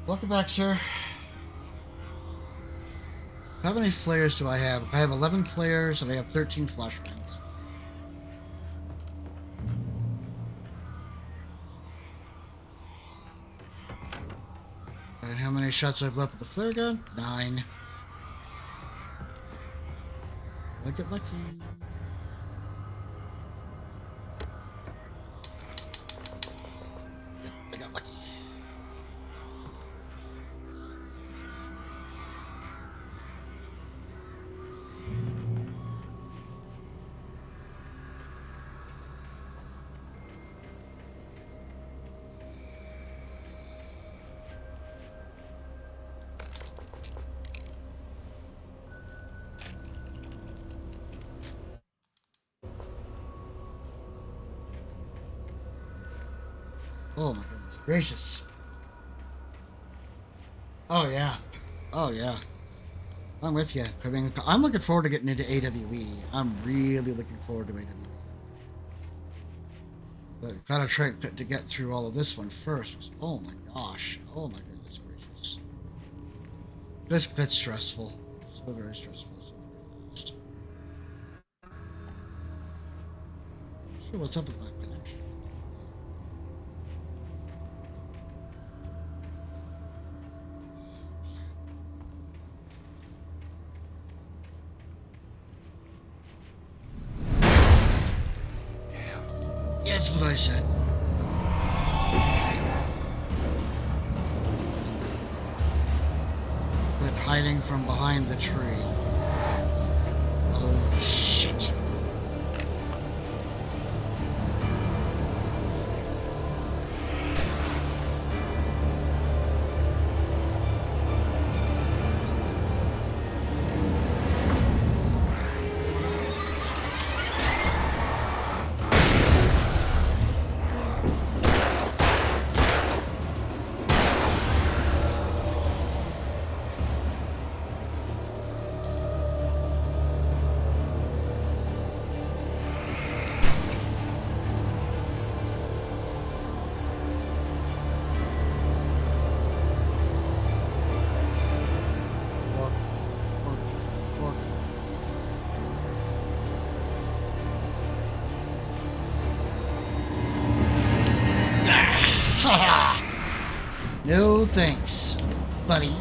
Welcome back, sir. How many flares do I have? I have 11 flares and I have 13 flashbangs. And how many shots do I have left with the flare gun? 9. I get lucky. Yep, I got lucky. Oh my goodness gracious. Oh yeah. Oh yeah. I'm with you. I mean, I'm looking forward to getting into AWE. I'm really looking forward to AWE. But gotta try to get through all of this one first. Oh my gosh. Oh my goodness gracious. That's stressful. So very stressful. So very fast. Not sure what's up with my connection. Yeah, that's what I said. But hiding from behind the tree. Oh, shit. No thanks, buddy.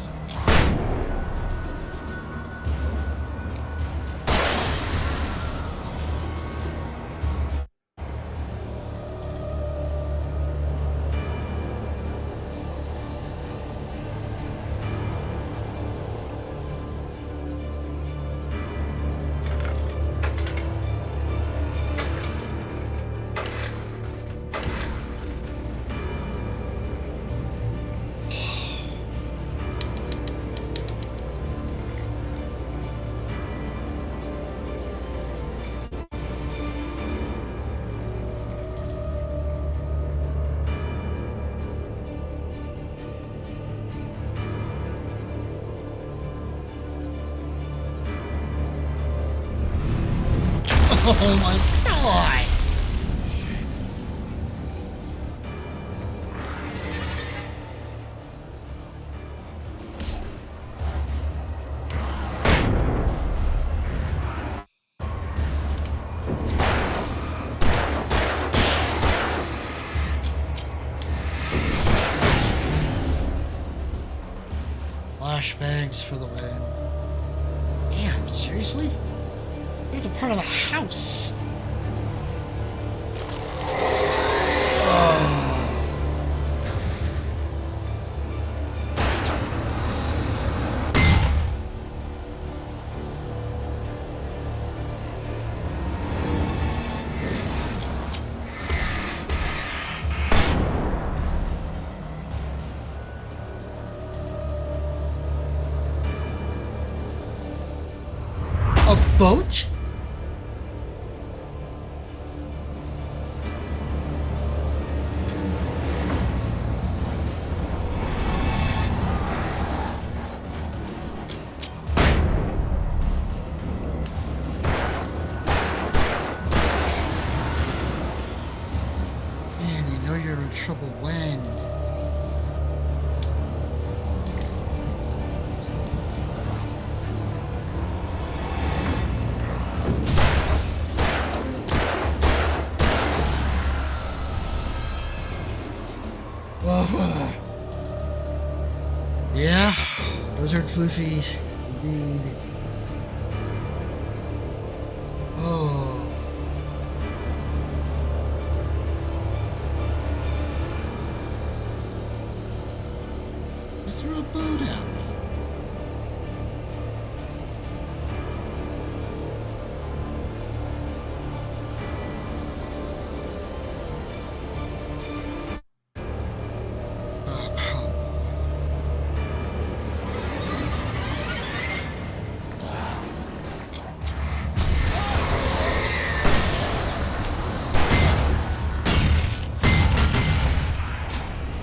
Oh my god! Flashbangs for the win. Damn, seriously? It's a part of a house. A boat? Man, you know you're in trouble when. Yeah, Lizard Floofy, indeed. Oh. You threw a boat at me. Oh, come on.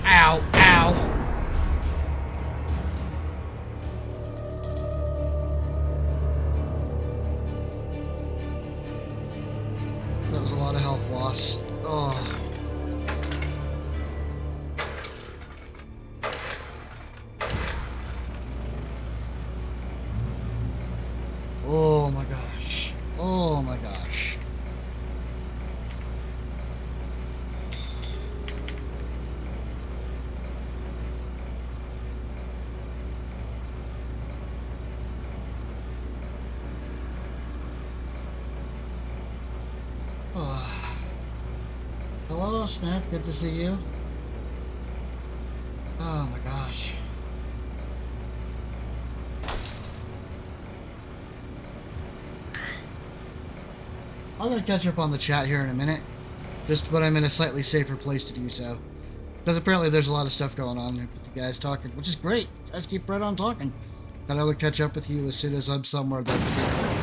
Ow, ow. That was a lot of health loss. Oh. Oh my gosh. Oh my gosh. Oh. Hello, Snap. Good to see you. Oh my gosh. I'm gonna catch up on the chat here in a minute. Just when I'm in a slightly safer place to do so. Because apparently there's a lot of stuff going on with the guys talking, which is great. You guys keep right on talking. And I will catch up with you as soon as I'm somewhere that's safe.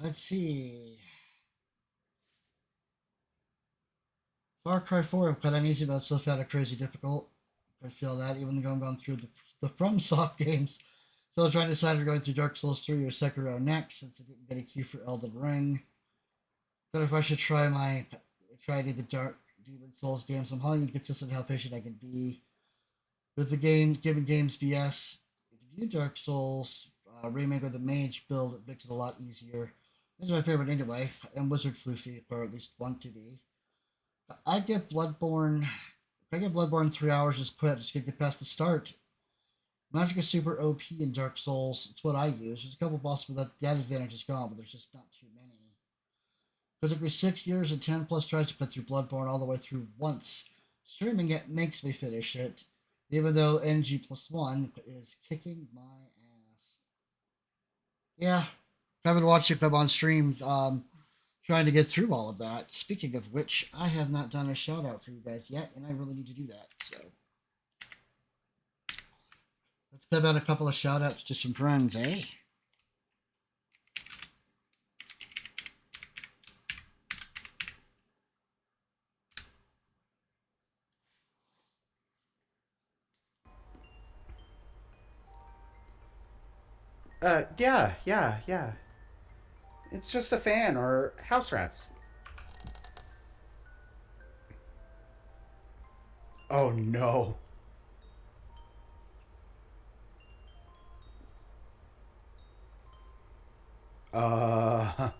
Let's see. Far Cry 4, but I'm easy, but it's still found it crazy difficult. I feel that, even though I'm going through the FromSoft games. Still trying to decide if we're going through Dark Souls 3 or Sekiro next, since I didn't get a queue for Elden Ring. But if I should try to do the Dark Demon Souls games, I'm highly inconsistent how patient I can be. With the game, given games BS, if you do Dark Souls, remake with the mage build, it makes it a lot easier. This is my favorite anyway, and Wizard Floofy, or at least want to be. I get Bloodborne. If I get Bloodborne 3 hours, just quit. Just get past the start. Magic is super OP in Dark Souls. It's what I use. There's a couple bosses, but that advantage is gone, but there's just not too many. Because it took me 6 years and 10 plus tries to put through Bloodborne all the way through once. Streaming it makes me finish it, even though NG+1 is kicking my ass. Yeah, I haven't watched it come on stream. Trying to get through all of that. Speaking of which, I have not done a shout out for you guys yet, and I really need to do that. So let's give out a couple of shout outs to some friends, eh? Yeah. It's just a fan or house rats. Oh no. Uh,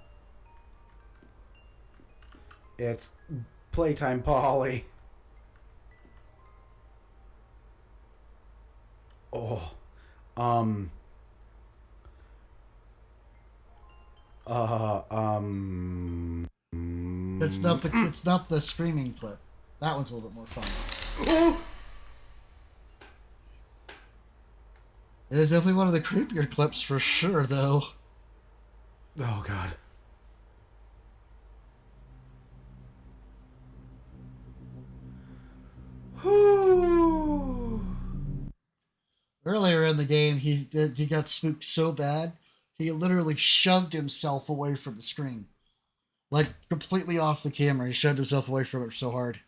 it's playtime Polly. Oh, um, It's not the screaming clip. That one's a little bit more fun. It is definitely one of the creepier clips for sure, though. Oh god. Earlier in the game, he got spooked so bad, he literally shoved himself away from the screen. Like, completely off the camera. He shoved himself away from it so hard.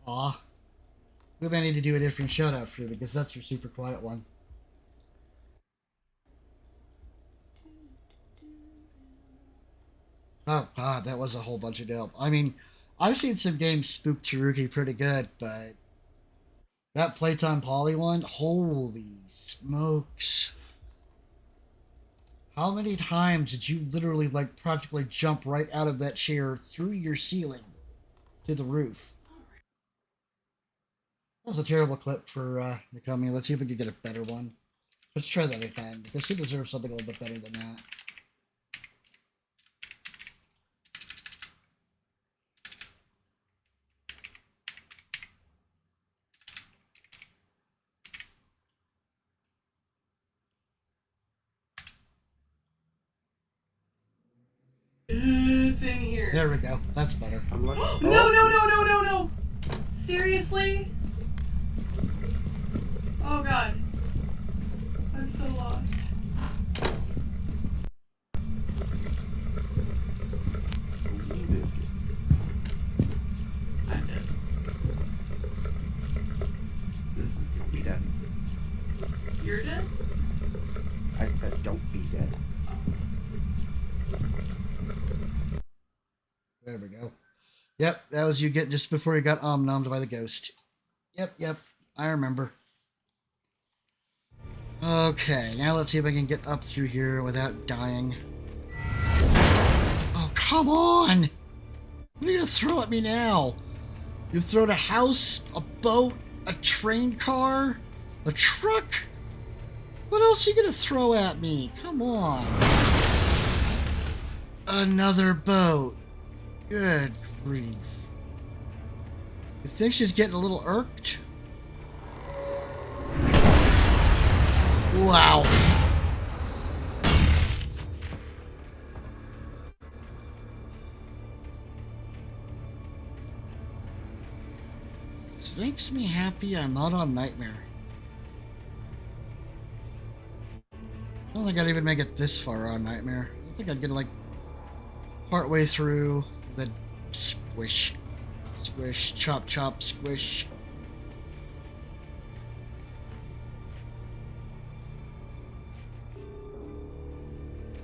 Aw. We may need to do a different shout out for you because that's your super quiet one. Oh god, that was a whole bunch of dope. I mean, I've seen some games spook Taruki pretty good, but that Playtime Poly one, holy smokes. How many times did you literally, like, practically jump right out of that chair through your ceiling to the roof? That was a terrible clip for Nakomi. Let's see if we can get a better one. Let's try that again, because she deserves something a little bit better than that. It's in here. There we go. That's better. No. Seriously? Oh god. I'm so lost. I'm dead. This is don't be dead. You're dead? I said don't be dead. There we go. Yep, that was you get just before you got omnommed by the ghost. Yep, I remember. Okay, now let's see if I can get up through here without dying. Oh, come on! What are you gonna throw at me now? You thrown a house, a boat, a train car, a truck? What else are you gonna throw at me? Come on. Another boat. Good grief. You think she's getting a little irked? Wow. This makes me happy I'm not on Nightmare. I don't think I'd even make it this far on Nightmare. I think I'd get like partway through, then squish. Squish, chop, chop, squish.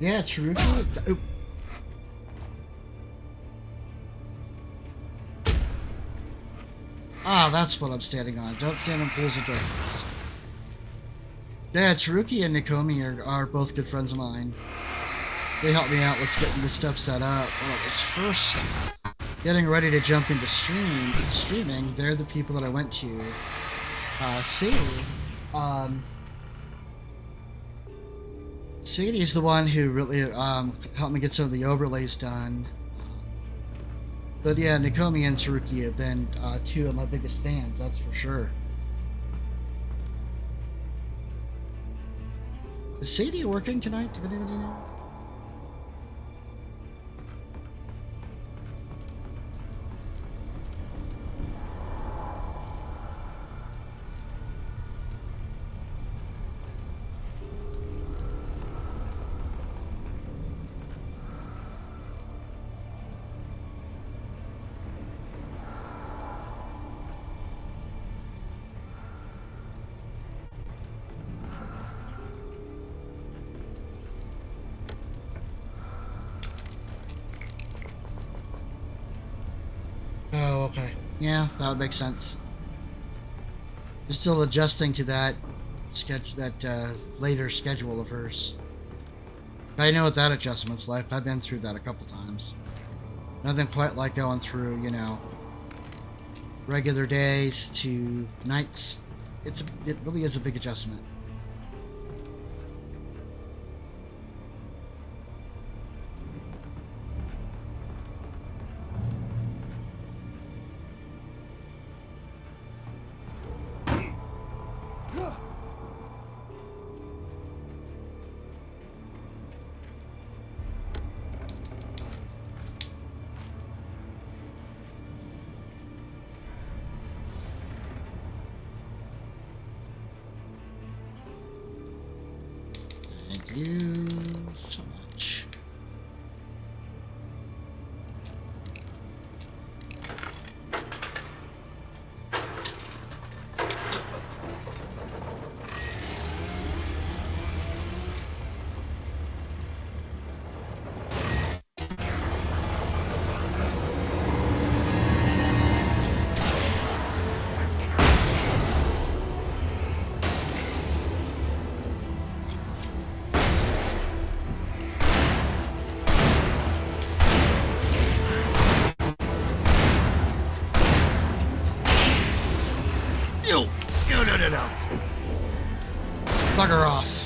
Yeah, Taruki. Oh. Ah, that's what I'm standing on. Don't stand in pools of darkness. Yeah, Taruki and Nakomi are both good friends of mine. They helped me out with getting this stuff set up when I was first getting ready to jump into streaming. They're the people that I went to. Sadie. Sadie's the one who really helped me get some of the overlays done. But yeah, Nakomi and Taruki have been two of my biggest fans, that's for sure. Is Sadie working tonight? Does anybody know? Oh, okay. Yeah, that would make sense. You're still adjusting to that later schedule of hers. I know what that adjustment's like. I've been through that a couple times. Nothing quite like going through, you know, regular days to nights. It really is a big adjustment. Thank you so much. Bugger off.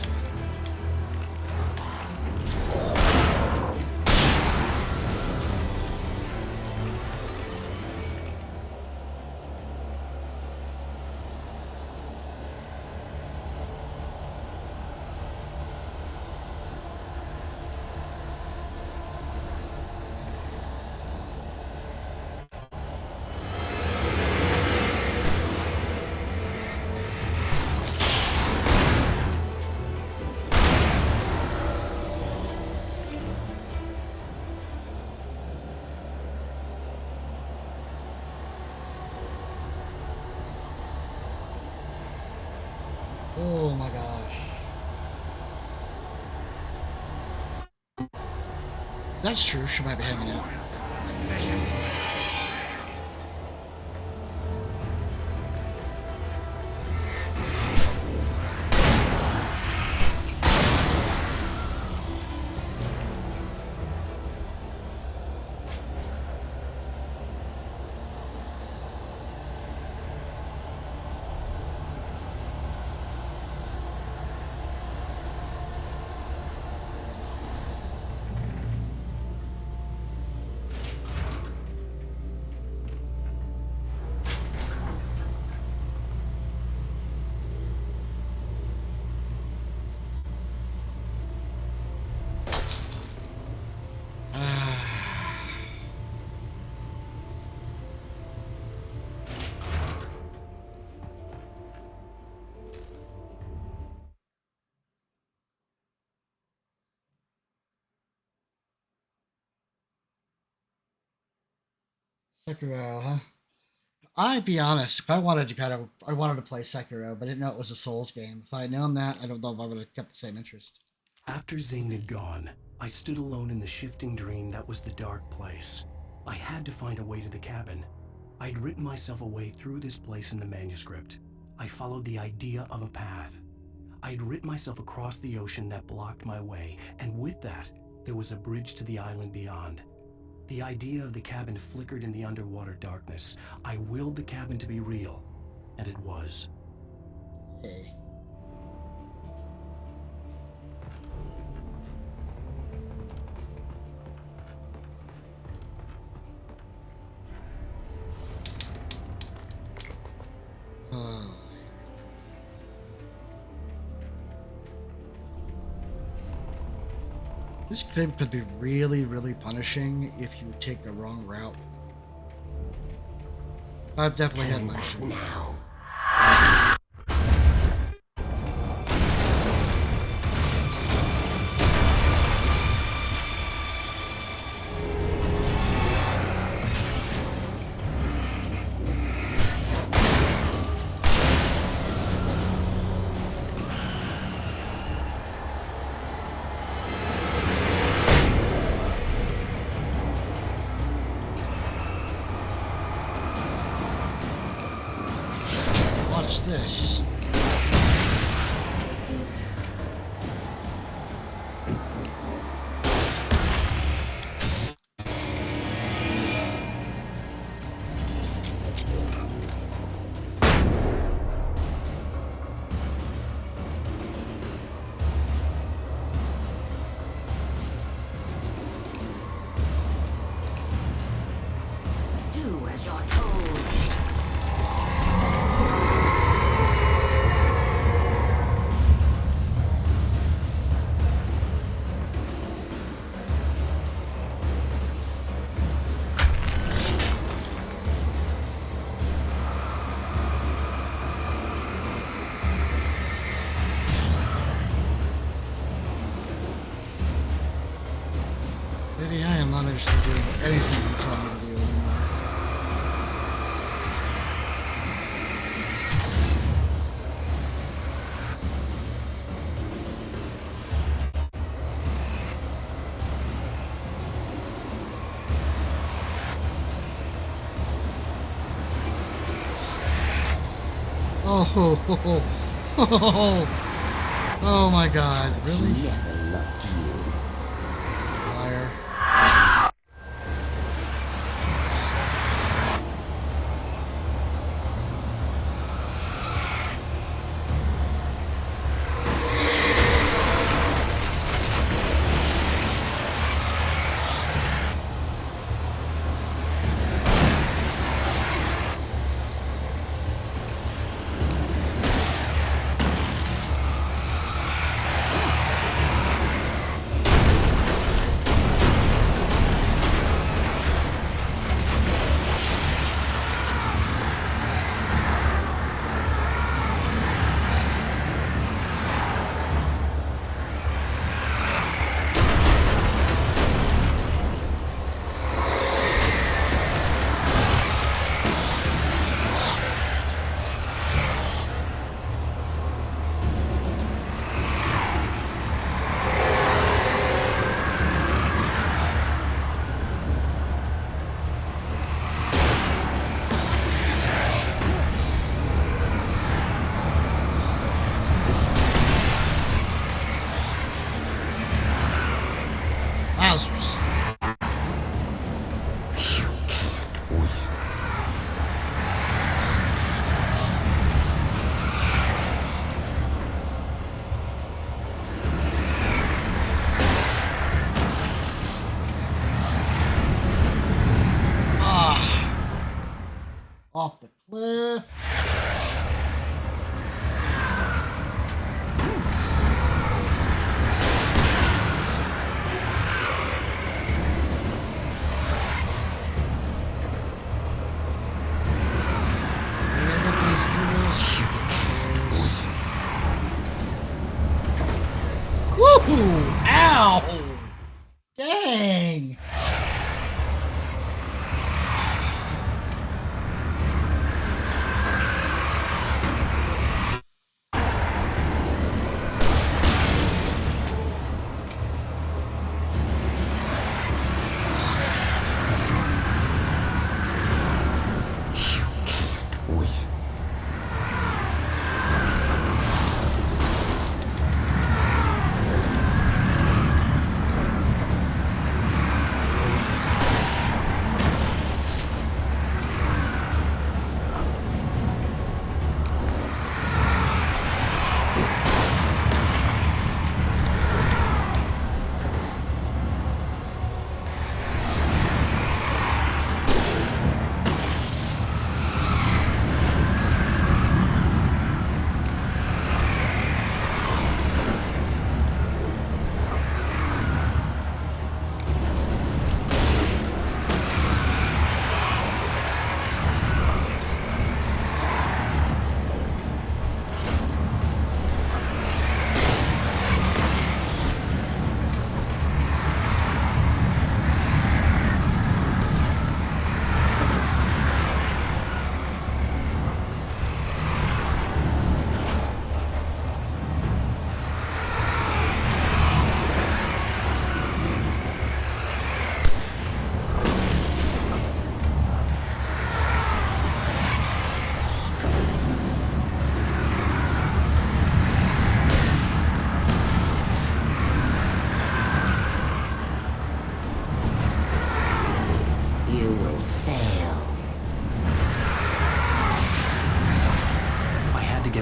Oh my gosh. That's true, she might be hanging out. Sekiro, huh? I'd be honest, if I wanted to I wanted to play Sekiro, but I didn't know it was a Souls game. If I had known that, I don't know if I would have kept the same interest. After Zane had gone, I stood alone in the shifting dream that was the dark place. I had to find a way to the cabin. I'd written myself a way through this place in the manuscript. I followed the idea of a path. I'd written myself across the ocean that blocked my way, and with that, there was a bridge to the island beyond. The idea of the cabin flickered in the underwater darkness. I willed the cabin to be real, and it was. Hey. This game could be really, really punishing if you take the wrong route. I've definitely had my share. Now. Watch this. Do as you're told. Maybe I am not interested in doing anything you tell me to do anymore. Oh my God! Really? Never loved you. Liar. Ow! Dang!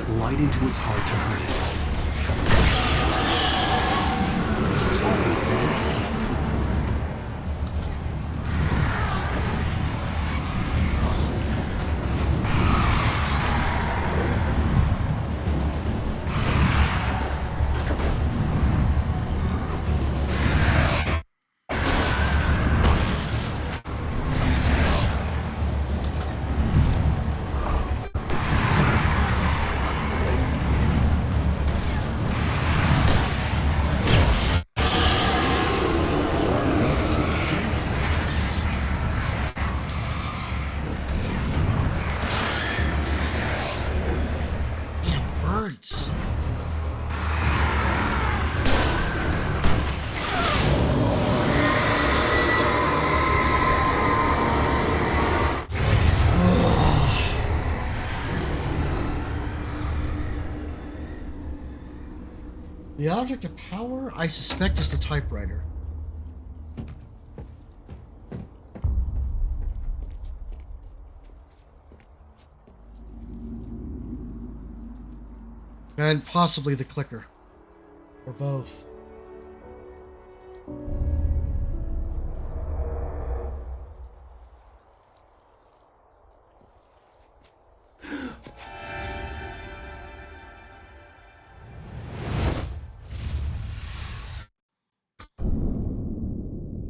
Right into its heart to hurt it. It's over. The object of power, I suspect, is the typewriter. And possibly the clicker. Or both.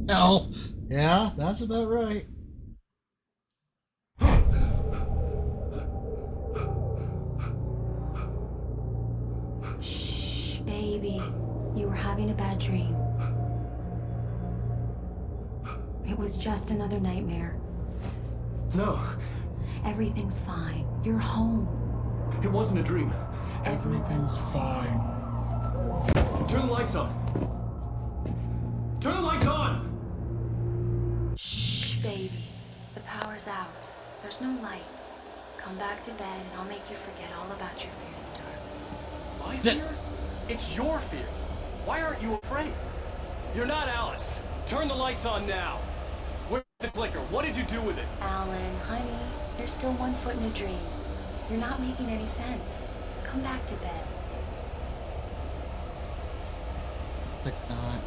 Hell, yeah, that's about right. Shh, baby. You were having a bad dream. It was just another nightmare. No. Everything's fine. You're home. It wasn't a dream. Everything's fine. Turn the lights on. Turn the lights on! Shh, baby. The power's out. There's no light. Come back to bed and I'll make you forget all about your fear in the dark. My fear? It's your fear. Why aren't you afraid? You're not Alice. Turn the lights on now. Where's the clicker? What did you do with it? Alan, honey, you're still 1 foot in a dream. You're not making any sense. Come back to bed. But not.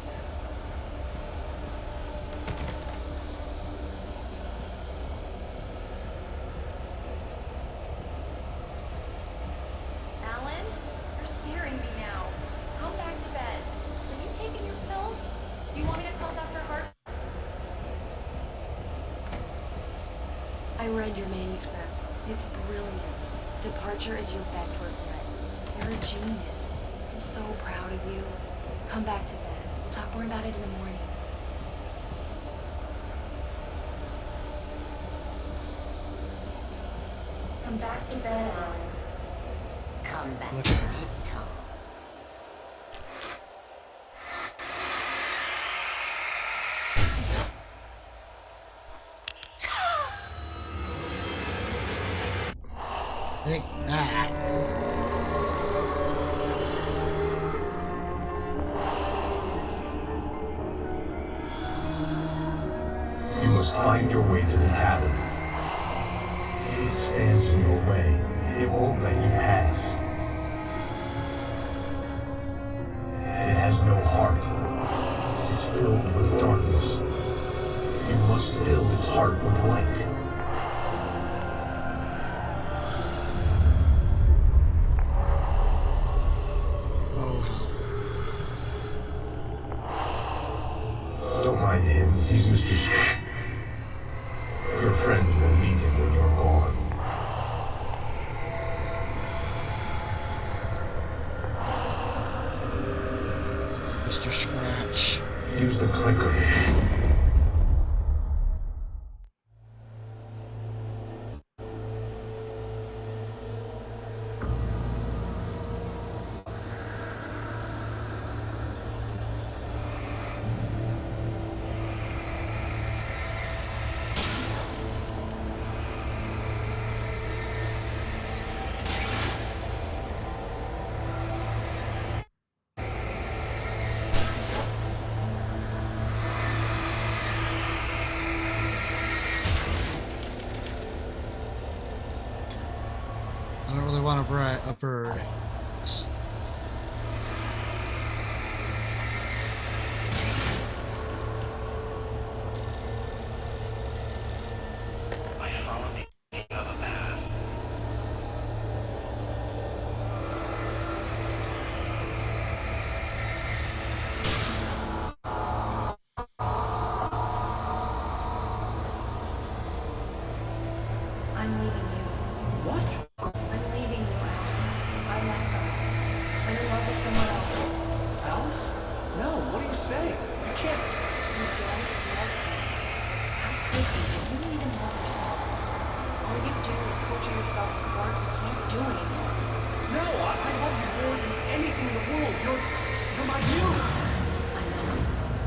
Alan, you're scaring me now. Come back to bed. Are you taking your pills? Do you want me to call Dr. Hart? I read your manuscript. It's brilliant. Departure is your best work yet. You're a genius. I'm so proud of you. Come back to bed. We'll talk more about it in the morning. Come back to bed, Alan. Come back Look. to bed, Tom. Take that. You must find your way to the cabin. It stands in your way. It won't let you pass. It has no heart. It's filled with darkness. You must fill its heart with light. Don't mind him. He's Mr. Scott. Your friends will meet him when you're gone. Mr. Scratch. Use the clicker. I don't really want a bird. I followed the edge of a path. I'm leaving you. What? I'm leaving you, Alan. I met someone. I'm in love with someone else. Alice? No, what are you saying? You can't. You don't love me. How could you? You don't even love yourself. All you do is torture yourself with work you can't do anymore. No, I love you more than anything in the world. You're my muse. I'm not.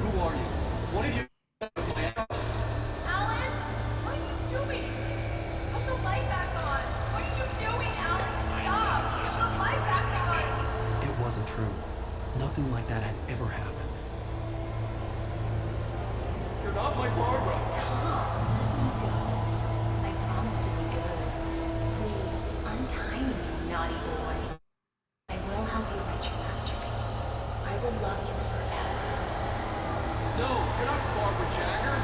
Who are you? What have you done with my ex? Alan? What are you doing? Put the light back on. What are you doing, Alan? Stop! Put the light back on! It wasn't true. Nothing like that had ever happened. You're not my Barbara. Tom, let me go. I promise to be good. Please, untie me, naughty boy. I will help you write your masterpiece. I will love you forever. No, you're not Barbara Jagger.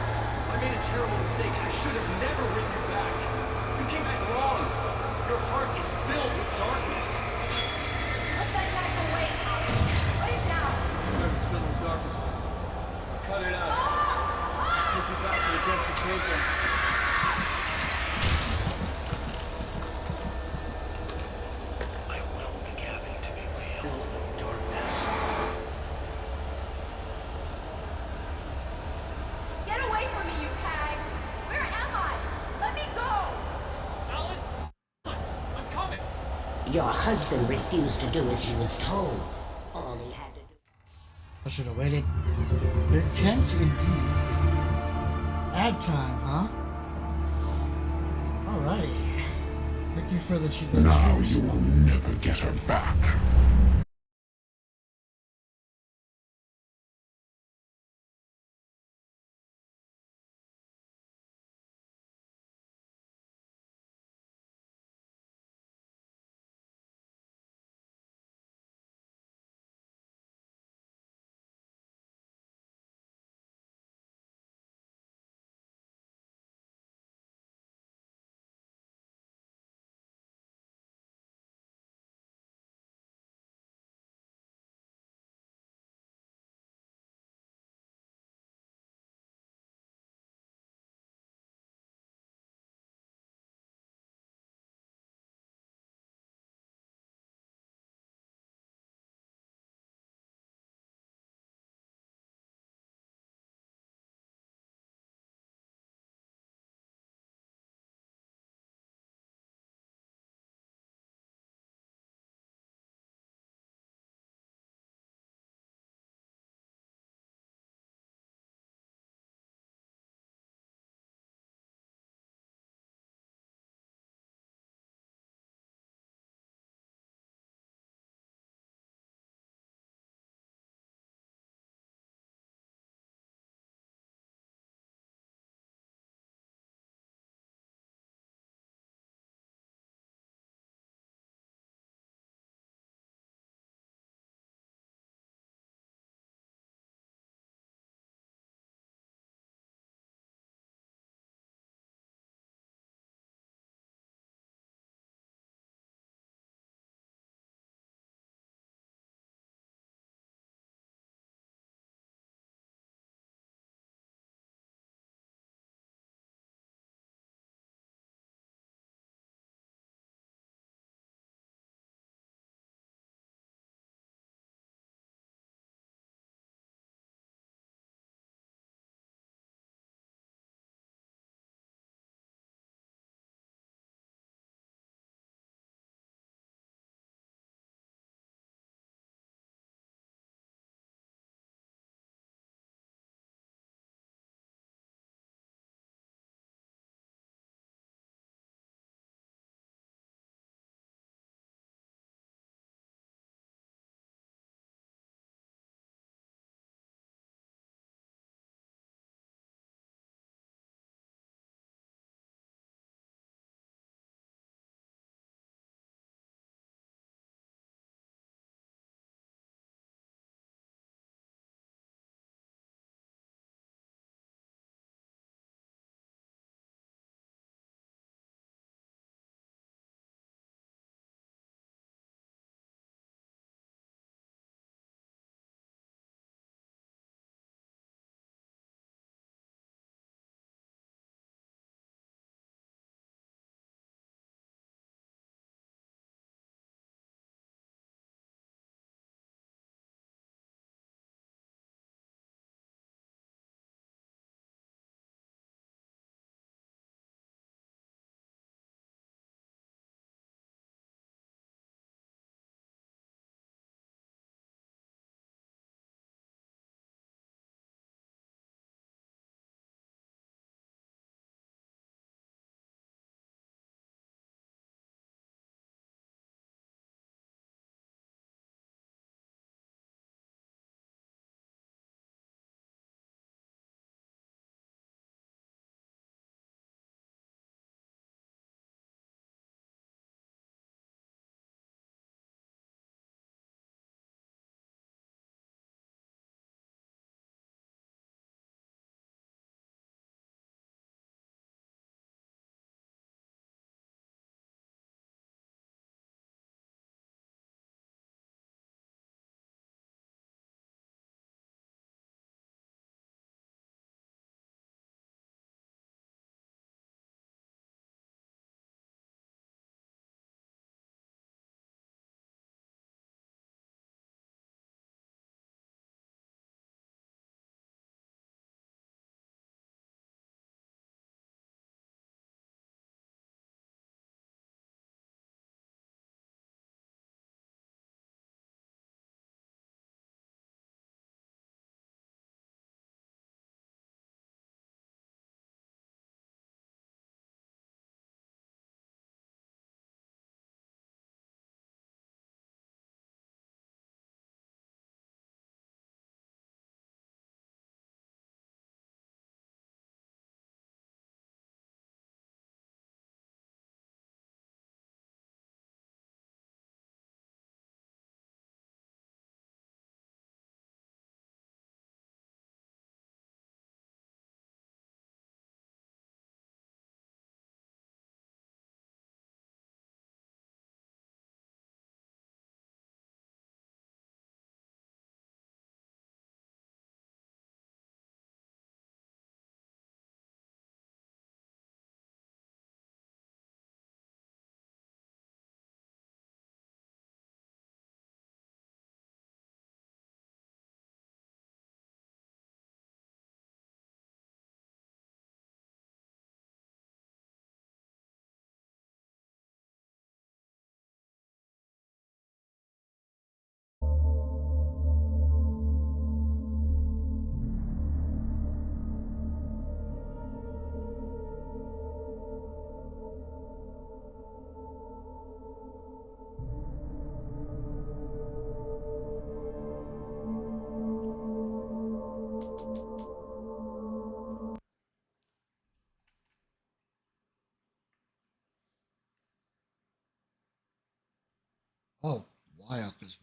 I made a terrible mistake. I should have never written you back. You came back wrong. Your heart is filled with darkness. Put that knife away, Thomas. Lay it down. I was filled with darkness. Cut it out. Take you back to the denser pavement. I willed the cabin to be real. Filled with darkness. Get away from me, you hag! Where am I? Let me go! Alice! I'm coming! Your husband refused to do as he was told. All he had to do. I should have waited. Intense indeed. Ad time, huh? Alrighty. Thank you for the Now you will never get her back.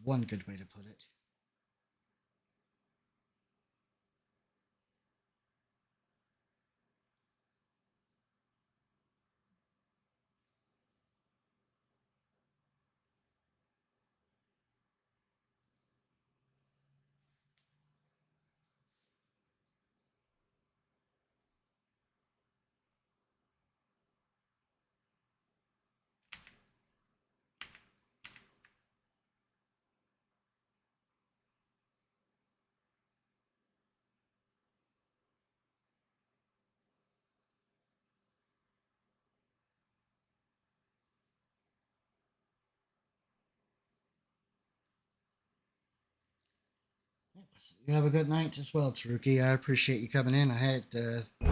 one good way to put it. You have a good night as well, Taruki. I appreciate you coming in. I had thank you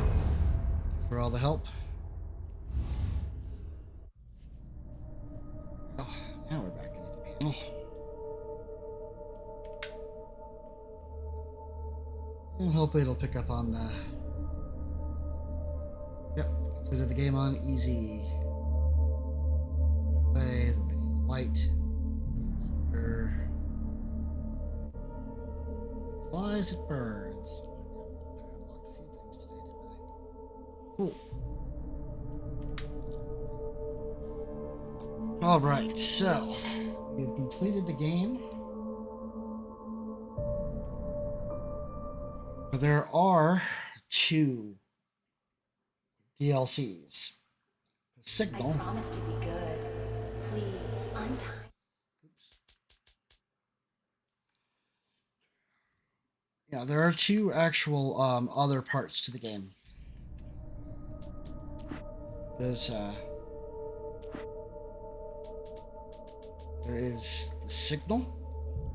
for all the help. Oh, now we're back into the panel. And hopefully it'll pick up on the... Yep, completed the game on easy. Play the light. Keeper. Applies, it burns. I unlocked a few things today, didn't I? Cool. Alright, so we've completed the game. But there are 2 DLCs. Signal. I promise to be good. Please, untie. Oops. Yeah, there are 2 actual other parts to the game. There is the Signal,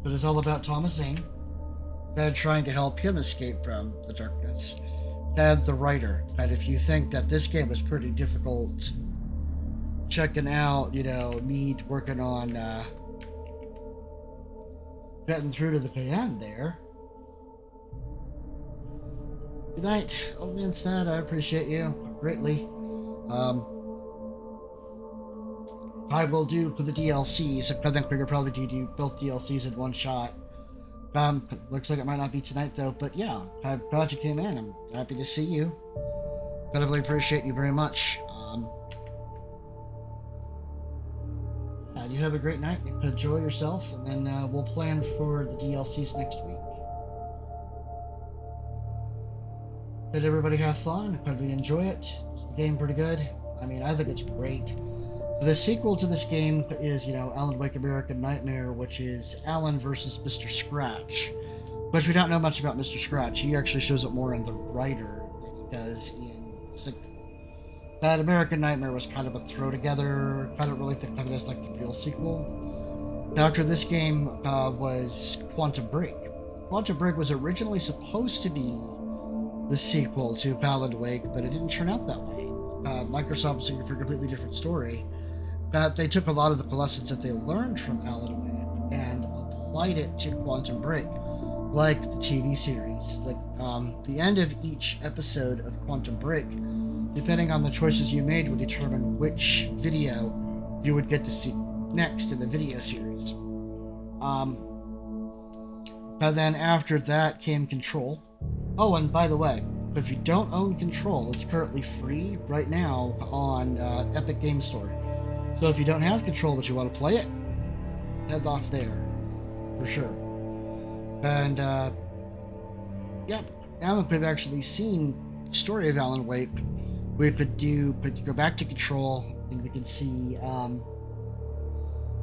that is all about Thomas Zane, and trying to help him escape from the darkness. And the writer, and if you think that this game was pretty difficult, checking out, me working on getting through to the end there. Good night. Only instead, I appreciate you greatly. I will do for the DLCs. I think we could probably do both DLCs in one shot. Looks like it might not be tonight though, but yeah, I'm glad you came in. I'm happy to see you. Incredibly appreciate you very much. You have a great night. Enjoy yourself, and then we'll plan for the DLCs next week. Did everybody have fun? Could we enjoy it? Is the game pretty good? I mean, I think it's great. The sequel to this game is, Alan Wake American Nightmare, which is Alan versus Mr. Scratch. But we don't know much about Mr. Scratch. He actually shows up more in The Writer than he does in Signal. That American Nightmare was kind of a throw together. I don't really think of it as like the real sequel. After this game was Quantum Break. Quantum Break was originally supposed to be the sequel to Alan Wake, but it didn't turn out that way. Microsoft was looking for a completely different story. They took a lot of the lessons that they learned from Alan Wake and applied it to Quantum Break, like the TV series. Like the end of each episode of Quantum Break, depending on the choices you made, would determine which video you would get to see next in the video series. And then after that came Control. Oh, and by the way, if you don't own Control, it's currently free right now on Epic Game Store. So if you don't have Control but you want to play it, head off there, for sure. And, yeah, now that we've actually seen the story of Alan Wake, we could go back to Control, and we could see AWE,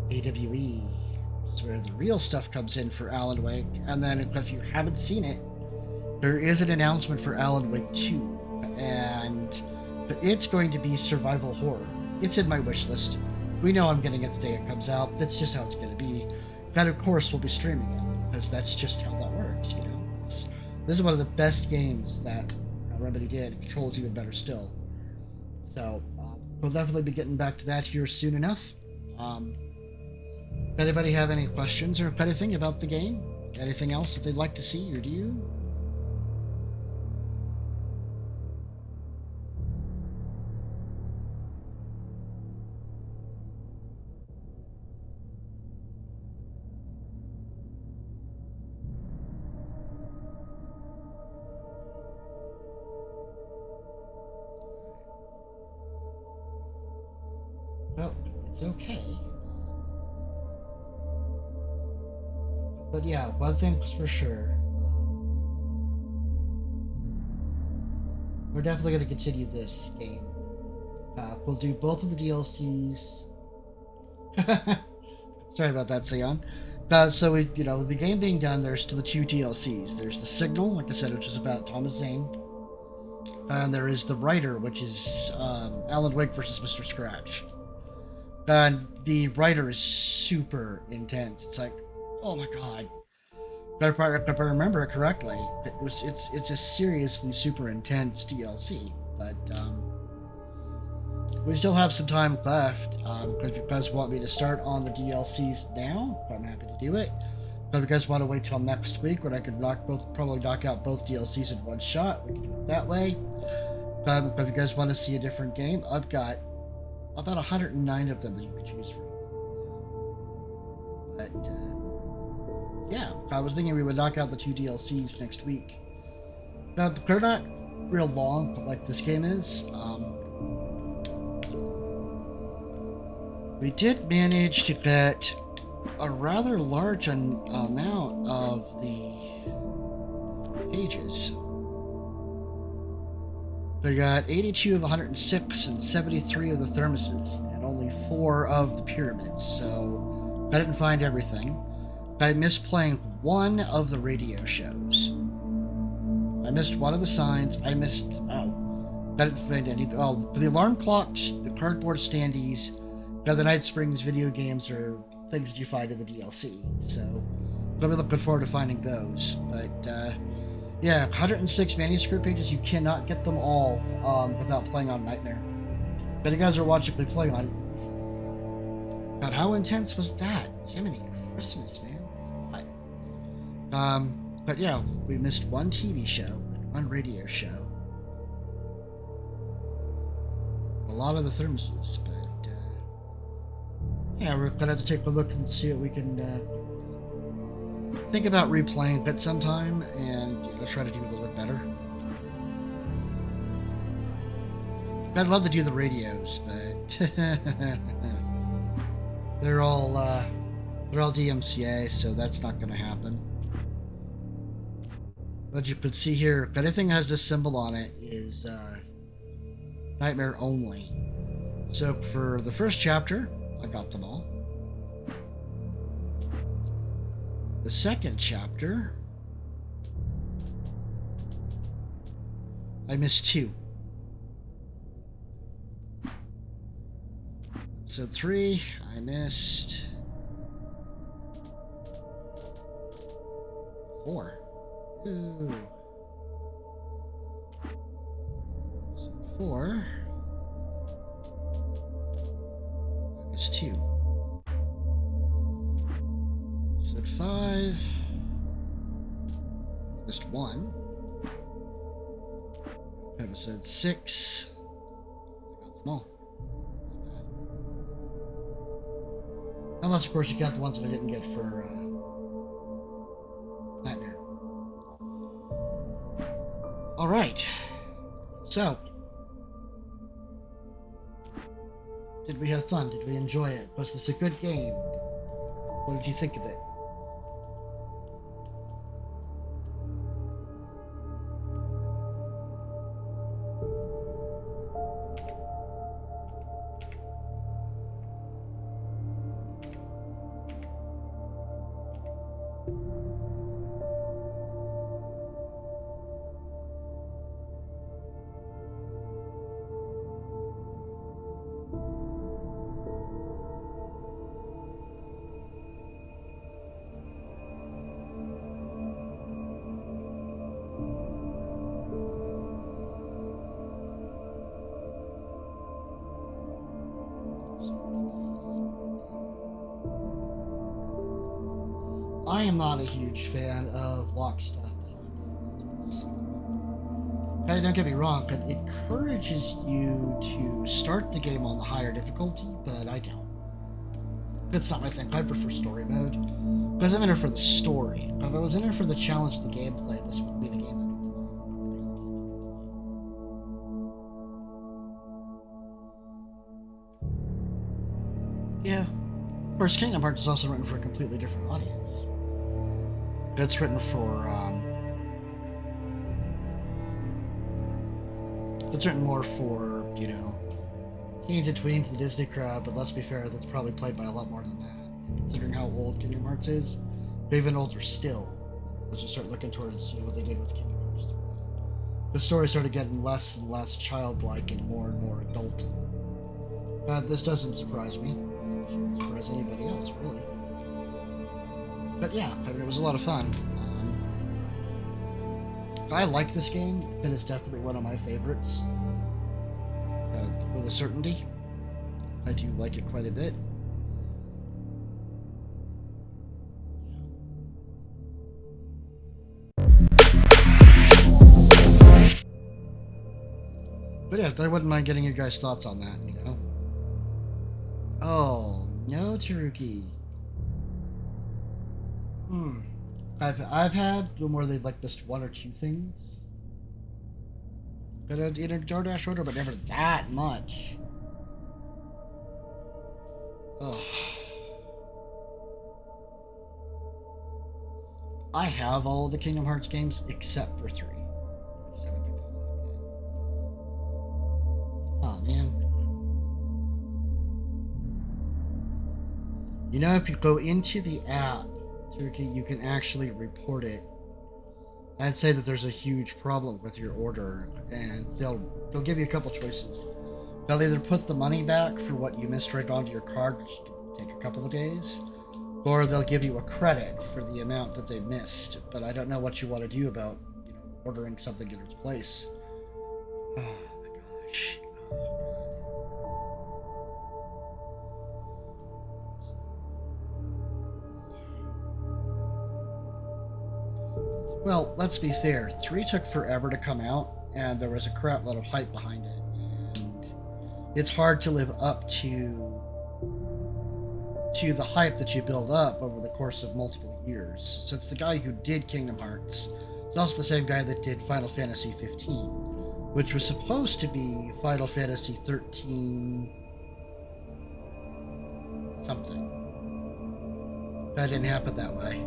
which is where the real stuff comes in for Alan Wake. And then if you haven't seen it, there is an announcement for Alan Wake 2, and it's going to be survival horror. It's in my wish list. We know I'm getting it the day it comes out. That's just how it's going to be. And of course, we'll be streaming it, because that's just how that works, This is one of the best games that Remedy did. Control is even better still. So, we'll definitely be getting back to that here soon enough. Anybody have any questions or anything about the game? Anything else that they'd like to see or do? It's okay. But yeah, one thing's for sure. We're definitely going to continue this game. We'll do both of the DLCs. Sorry about that, Sion. So we, the game being done, there's still the 2 DLCs. There's the Signal, like I said, which is about Thomas Zane, and there is the Writer, which is Alan Wake versus Mr. Scratch. And the Writer is super intense. It's like, oh my god. If I remember it correctly, it's a seriously super intense DLC. But we still have some time left. If you guys want me to start on the DLCs now, I'm happy to do it. But if you guys want to wait till next week, when I could probably knock out both DLCs in one shot, we can do it that way. If you guys want to see a different game, I've got about 109 of them that you could choose from. But yeah, I was thinking we would knock out the 2 DLCs next week. They're not real long, but like this game is. We did manage to get a rather large amount of the pages. We got 82 of 106 and 73 of the thermoses, and only 4 of the pyramids, so I didn't find everything. I missed playing 1 of the radio shows. I missed 1 of the signs. I didn't find any. The alarm clocks, the cardboard standees, the Night Springs video games are things that you find in the DLC. So I'll be looking forward to finding those. But yeah, 106 manuscript pages. You cannot get them all without playing on Nightmare. But you guys are watching me play on. God, how intense was that? Jiminy Christmas, man. But yeah, we missed 1 TV show and 1 radio show. A lot of the thermoses, but yeah, we're gonna have to take a look and see what we can think about replaying it sometime and try to do a little bit better. I'd love to do the radios, but they're all DMCA, so that's not gonna happen. But you can see here, anything that has this symbol on it is Nightmare only. So for the first chapter, I got them all. The second chapter, I missed 2. Episode 3, I missed 4. Ooh. Episode 4. I missed 2. Episode 5. I missed 1. Episode 6. I got them all. Not bad. Unless, of course, you count the ones that I didn't get for Nightmare. Alright. So, did we have fun? Did we enjoy it? Was this a good game? What did you think of it? I am not a huge fan of lock stuff. Hey, don't get me wrong, it encourages you to start the game on the higher difficulty, but I don't. That's not my thing. I prefer story mode. Because I'm in it for the story. If I was in it for the challenge of the gameplay, this wouldn't be the game I'd be playing. course, Kingdom Hearts is also written for a completely different audience. It's written for, it's written more for, you know, teens and tweens, the Disney crowd, but let's be fair, that's probably played by a lot more than that. And considering how old Kingdom Hearts is, even older still. As you start looking towards, you know, what they did with Kingdom Hearts 3. The story started getting less and less childlike and more adult. This doesn't surprise me. It shouldn't surprise anybody else, really. But yeah, I mean, it was a lot of fun. I like this game, and it's definitely one of my favorites. With a certainty. I do like it quite a bit. But yeah, I wouldn't mind getting you guys' thoughts on that, you know? Oh, no, Taruki. I've had where they've like missed one or two things. But in a DoorDash order, but never that much. Ugh. I have all of the Kingdom Hearts games except for 3. I just haven't picked that one up yet. Oh man. You know, if you go into the app, Turkey, you can actually report it and say that there's a huge problem with your order, and they'll give you a couple choices. They'll either put the money back for what you missed right onto your card, which can take a couple of days, or they'll give you a credit for the amount that they missed. But I don't know what you want to do about, you know, ordering something in its place. Oh my gosh. Well, let's be fair. 3 took forever to come out, and there was a crap load of hype behind it, and it's hard to live up to the hype that you build up over the course of multiple years. So it's the guy who did Kingdom Hearts. It's also the same guy that did Final Fantasy 15, which was supposed to be Final Fantasy 13 something. That didn't happen that way.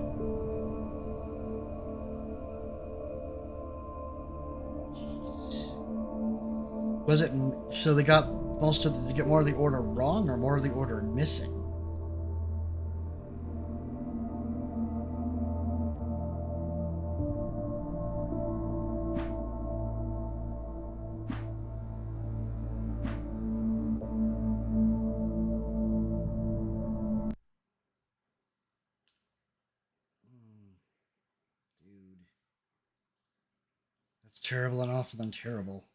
Was it so they got they get more of the order wrong or more of the order missing? Dude. That's terrible and awful and terrible.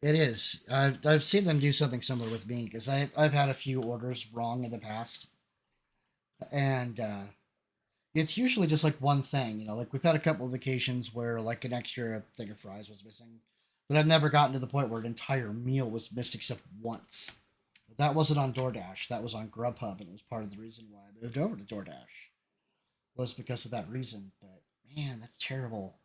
It is. I've seen them do something similar with me because I've had a few orders wrong in the past, and it's usually just like one thing. You know, like we've had a couple of occasions where like an extra thing of fries was missing, but I've never gotten to the point where an entire meal was missed except once. That wasn't on DoorDash. That was on Grubhub, and it was part of the reason why I moved over to DoorDash. Was because of that reason. But man, that's terrible.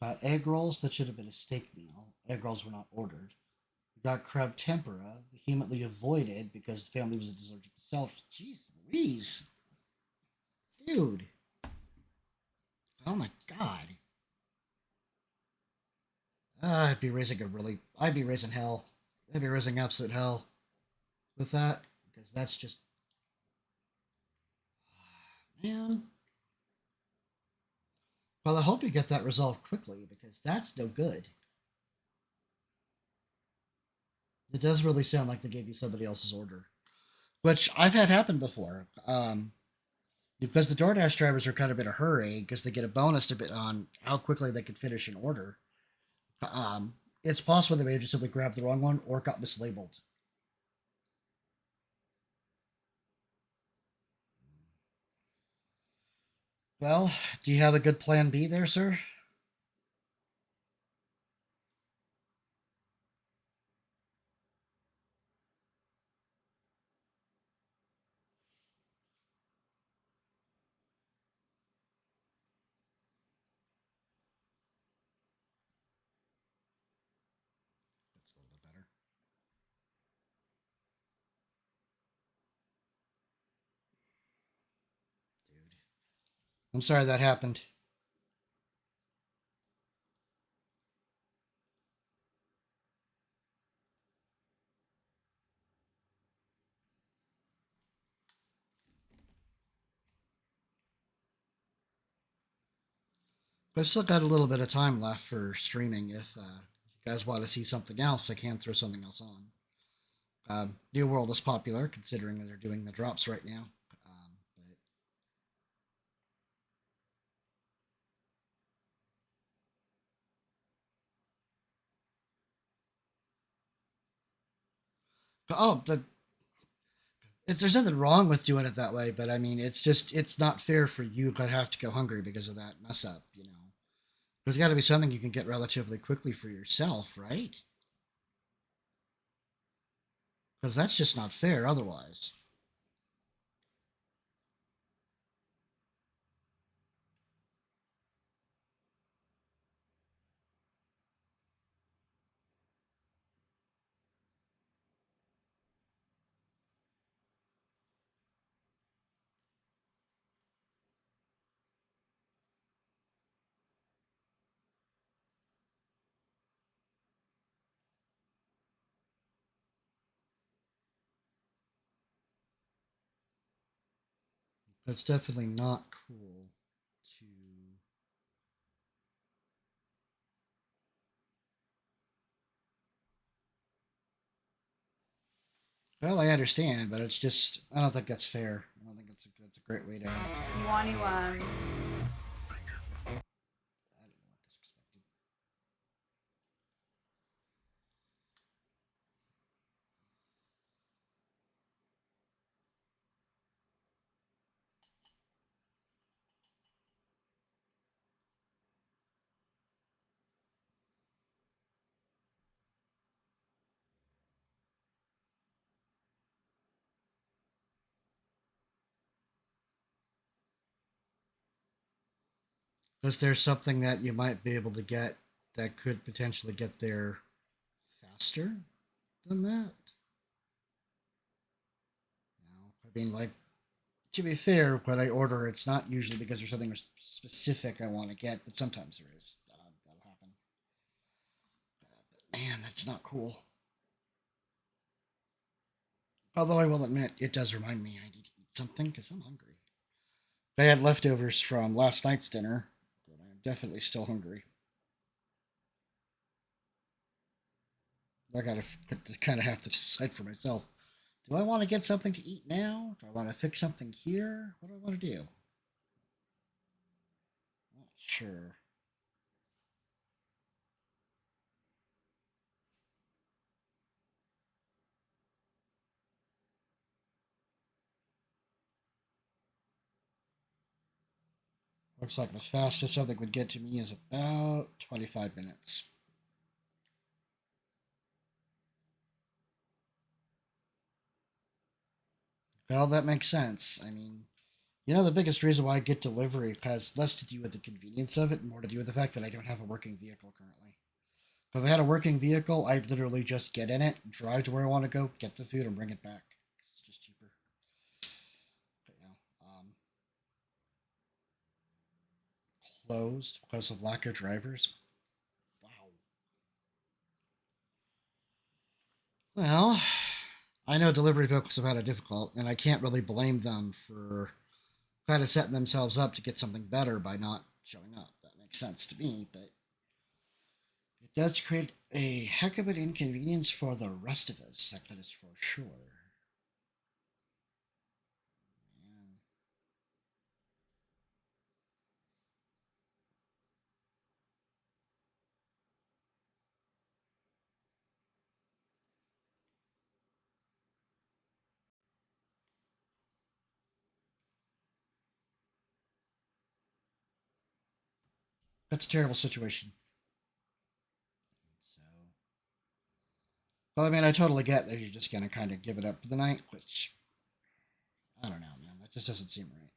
Got egg rolls that should have been a steak meal. Egg rolls were not ordered. We got crab tempura, vehemently avoided because the family was allergic to self. Jeez Louise. Dude. Oh my god. I'd be raising hell. I'd be raising absolute hell with that. Because that's just, man. Well, I hope you get that resolved quickly, because that's no good. It does really sound like they gave you somebody else's order. Which I've had happen before. Because the DoorDash drivers are kind of in a hurry, because they get a bonus to bit on how quickly they can finish an order. It's possible they may have just simply grabbed the wrong one or got mislabeled. Well, do you have a good plan B there, sir? I'm sorry that happened. I've still got a little bit of time left for streaming. If you guys want to see something else, I can throw something else on. New World is popular, considering that they're doing the drops right now. Oh, there's nothing wrong with doing it that way, but I mean, it's not fair for you to have to go hungry because of that mess up, you know. There's got to be something you can get relatively quickly for yourself, right? Because that's just not fair otherwise. That's definitely not cool to. Well, I understand, but it's just I don't think that's fair. I don't think that's a great way to. You want to Is there something that you might be able to get that could potentially get there faster than that? I mean, like, to be fair, when I order, it's not usually because there's something specific I want to get, but sometimes there is. That'll happen. But man, that's not cool. Although I will admit, it does remind me I need to eat something because I'm hungry. I had leftovers from last night's dinner, but I'm definitely still hungry. I gotta kind of have to decide for myself. Do I want to get something to eat now? Do I want to fix something here? What do I want to do? Not sure. Looks like the fastest something would get to me is about 25 minutes. Well, that makes sense. I mean, the biggest reason why I get delivery has less to do with the convenience of it and more to do with the fact that I don't have a working vehicle currently. If I had a working vehicle, I'd literally just get in it, drive to where I want to go, get the food, and bring it back. It's just cheaper. But yeah, closed because of lack of drivers. Wow. Well, I know delivery vehicles have had it difficult, and I can't really blame them for kind of setting themselves up to get something better by not showing up. That makes sense to me, but it does create a heck of an inconvenience for the rest of us. That is for sure. Man. That's a terrible situation. So, well, I mean, I totally get that you're just gonna kind of give it up for the night, which I don't know, man. That just doesn't seem right.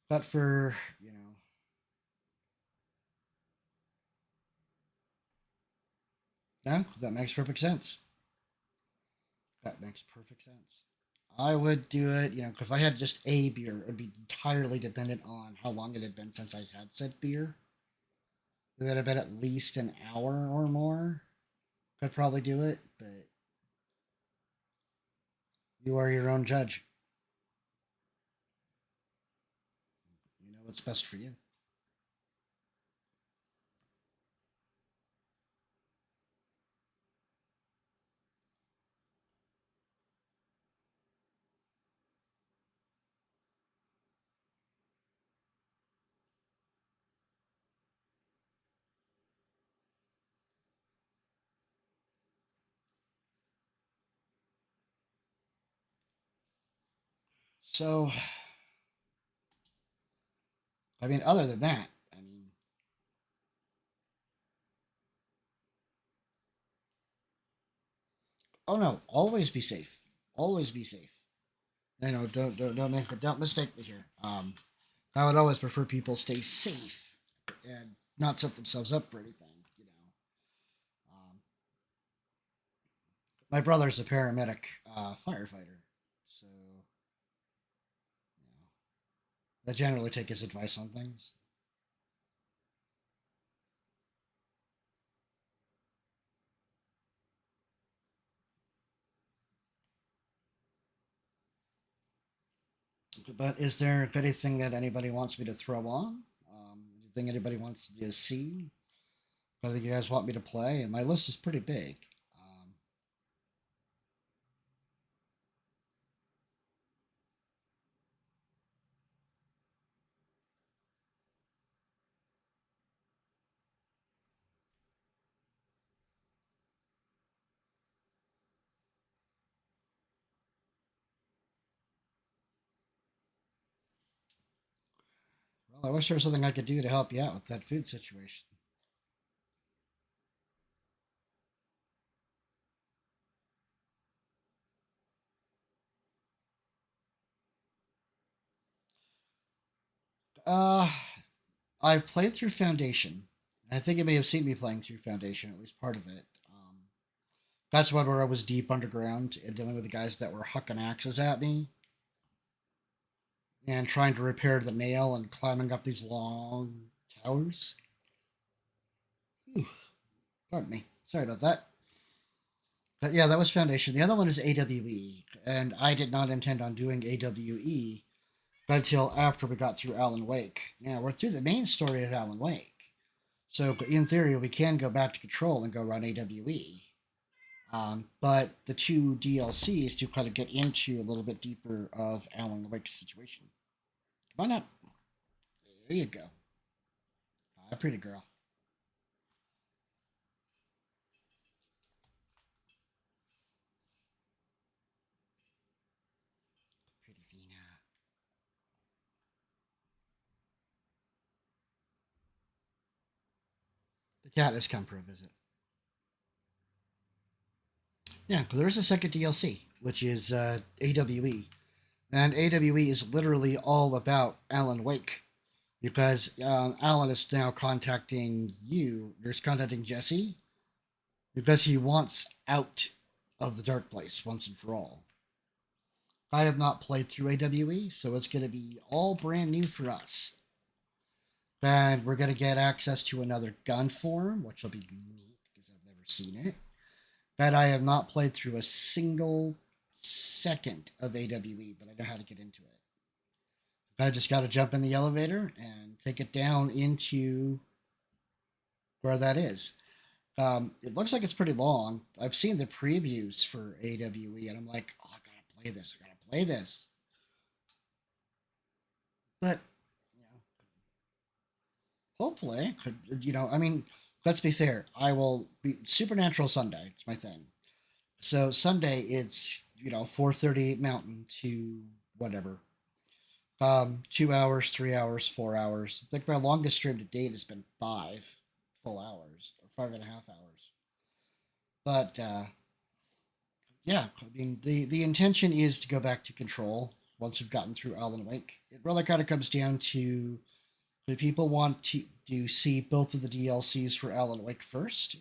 But for yeah, that makes perfect sense. That makes perfect sense. I would do it, if I had just a beer, it would be entirely dependent on how long it had been since I had said beer. If it had been at least an hour or more, I'd probably do it, but you are your own judge. You know what's best for you. So, I mean, other than that, oh no, always be safe. Always be safe. Don't mistake me here. I would always prefer people stay safe and not set themselves up for anything. My brother's a paramedic, firefighter, so I generally take his advice on things. But is there anything that anybody wants me to throw on? Anything anybody wants to see? Anything you guys want me to play? And my list is pretty big. Well, I wish there was something I could do to help you out with that food situation. Uh, I've played through Foundation. I think you may have seen me playing through Foundation, at least part of it. That's one where I was deep underground and dealing with the guys that were hucking axes at me and trying to repair the nail and climbing up these long towers. Whew, pardon me. Sorry about that. But yeah, that was Foundation. The other one is AWE, and I did not intend on doing AWE until after we got through Alan Wake. Now, we're through the main story of Alan Wake. So, in theory, we can go back to Control and go run AWE. But the two DLCs to kind of get into a little bit deeper of Alan Wake's situation. Come on up. There you go. Hi, pretty girl. Pretty Vina. The cat has come for a visit. Yeah, there is a second DLC, which is AWE. And AWE is literally all about Alan Wake. Because Alan is now contacting you. He's contacting Jesse. Because he wants out of the dark place once and for all. I have not played through AWE, so it's going to be all brand new for us. And we're going to get access to another gun form, which will be neat because I've never seen it. But I have not played through a single second of AWE, but I know how to get into it. I just got to jump in the elevator and take it down into where that is. It looks like it's pretty long. I've seen the previews for AWE, and I'm like, oh, I gotta play this. I gotta play this. But hopefully, I mean, let's be fair. I will be Supernatural Sunday. It's my thing. So Sunday, it's 4:38 Mountain to whatever. 2 hours, 3 hours, 4 hours. I think my longest stream to date has been 5 full hours or 5.5 hours. But yeah, I mean the intention is to go back to Control once we've gotten through Alan Wake. It really kind of comes down to the people want to see both of the DLCs for Alan Wake first,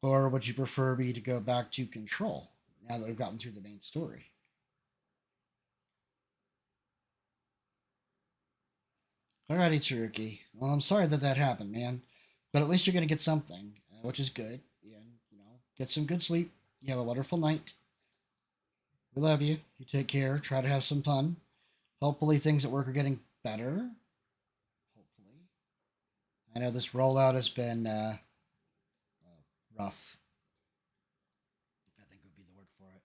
or would you prefer me to go back to Control now that we've gotten through the main story? Alrighty, Tsuruki. Well, I'm sorry that that happened, man. But at least you're gonna get something, which is good. And, get some good sleep. You have a wonderful night. We love you. You take care. Try to have some fun. Hopefully things at work are getting better. Hopefully. I know this rollout has been rough. I think would be the word for it.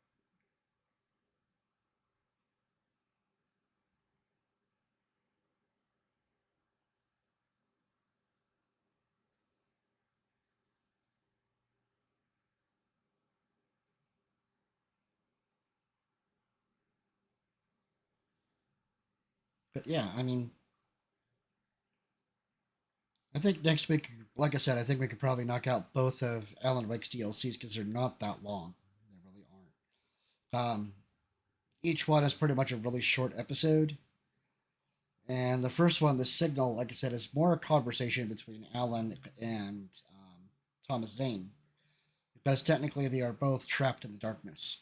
But yeah, I mean, I think next week, like I said, I think we could probably knock out both of Alan Wake's DLCs because they're not that long. They really aren't. Each one is pretty much a really short episode. And the first one, The Signal, like I said, is more a conversation between Alan and Thomas Zane. Because technically they are both trapped in the darkness.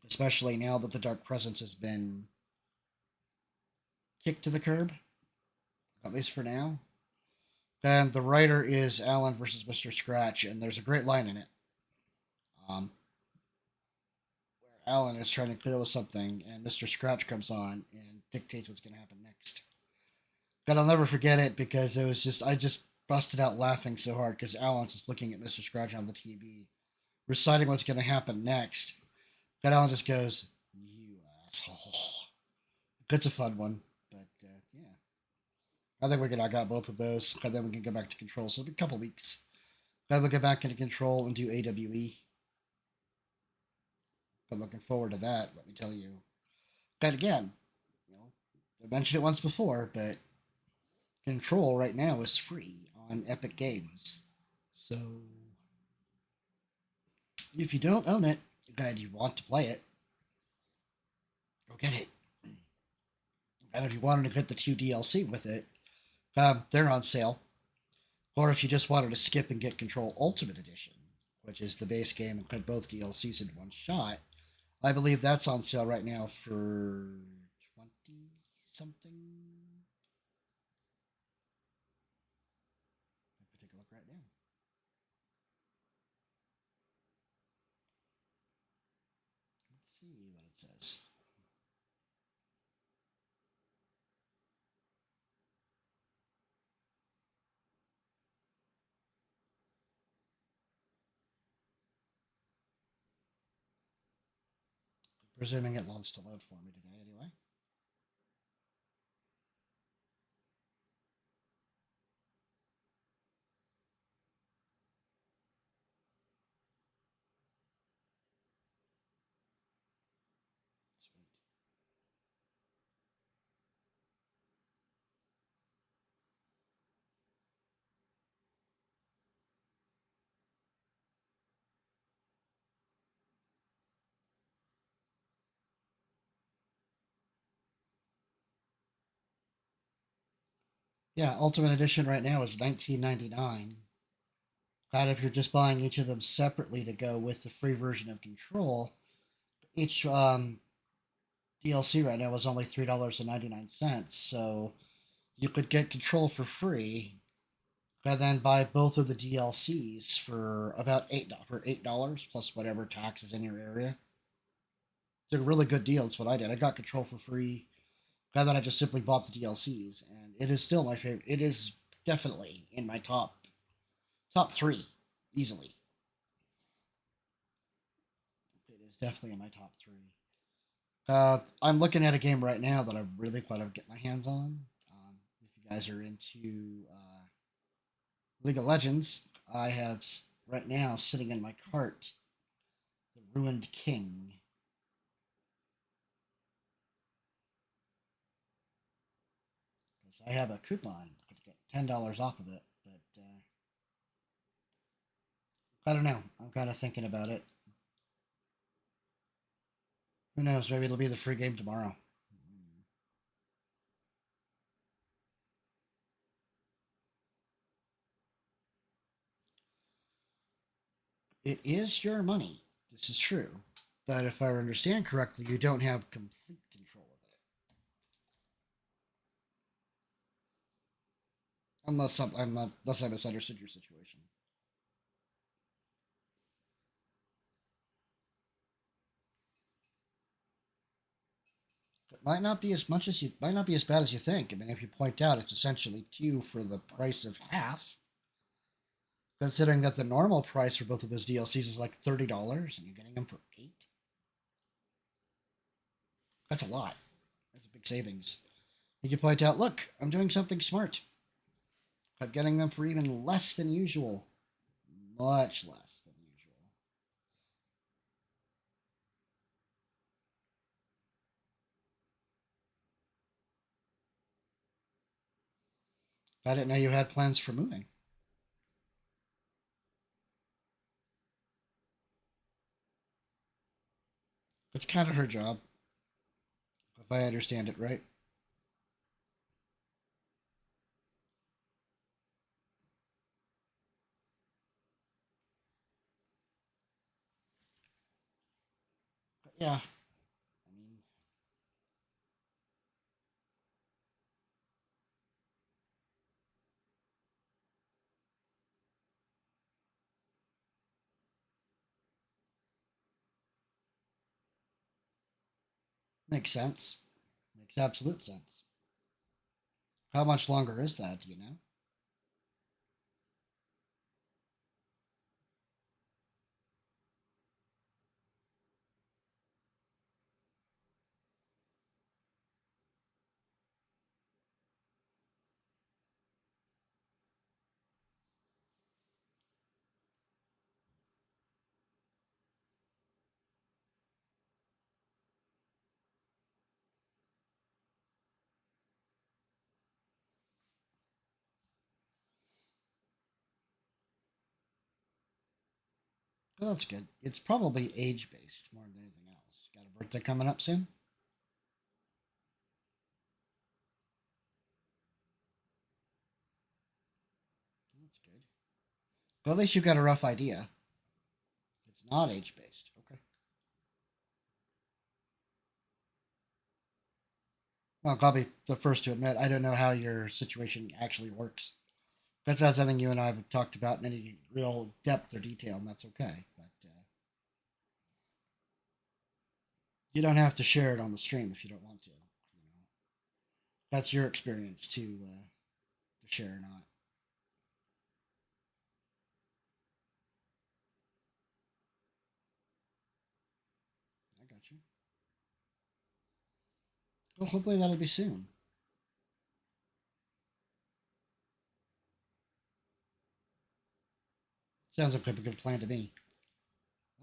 Especially now that the Dark Presence has been kicked to the curb. At least for now. And the writer is Alan versus Mr. Scratch, and there's a great line in it. Where Alan is trying to clear with something, and Mr. Scratch comes on and dictates what's going to happen next. But I'll never forget it because it was just, I just busted out laughing so hard because Alan's just looking at Mr. Scratch on the TV, reciting what's going to happen next. Then Alan just goes, "You asshole." It's a fun one, but yeah. I think we can knock out both of those, and then we can go back to Control. So it'll be a couple weeks. Then we'll get back into Control and do AWE. I'm looking forward to that, let me tell you. But again, I mentioned it once before, but Control right now is free on Epic Games. So if you don't own it and you want to play it, go get it. And if you wanted to get the 2 DLC with it, they're on sale. Or if you just wanted to skip and get Control Ultimate Edition, which is the base game and put both DLCs in one shot, I believe that's on sale right now for 20 something. Let me take a look right now. Let's see what it says. Presuming it wants to load for me today anyway. Sweet. Yeah, Ultimate Edition right now is $19.99. And if you're just buying each of them separately to go with the free version of Control, each DLC right now is only $3.99. So you could get Control for free and then buy both of the DLCs for about $8 plus whatever taxes in your area. It's a really good deal. It's what I did. I got Control for free, and then I just simply bought the DLCs, and it is still my favorite. It is definitely in my top 3 easily. It is definitely in my top 3. I'm looking at a game right now that I really want to get my hands on. If you guys are into League of Legends, I have right now sitting in my cart the Ruined King. Because I have a coupon to get $10 off of it, but I don't know. I'm kind of thinking about it. Who knows? Maybe it'll be the free game tomorrow. It is your money. This is true. But if I understand correctly, you don't have complete control of it. Unless unless I misunderstood your situation. It might not be as bad as you think. I mean, if you point out it's essentially 2 for the price of half, considering that the normal price for both of those DLCs is like $30 and you're getting them for 8. That's a lot. That's a big savings. You can point out, look, I'm doing something smart. I'm getting them for even less than usual. Much less than usual. I didn't know you had plans for moving. That's kind of her job, if I understand it right. But yeah, I mean, makes sense. Makes absolute sense. How much longer is that, do you know? Well, that's good. It's probably age based more than anything else. Got a birthday coming up soon? That's good. Well, at least you've got a rough idea. It's not age based. Okay. Well, I'll be the first to admit I don't know how your situation actually works. That's not something you and I have talked about in any real depth or detail, and that's okay. But you don't have to share it on the stream if you don't want to. You know, that's your experience to share or not. I got you. Well, hopefully that'll be soon. Sounds like a good plan to me.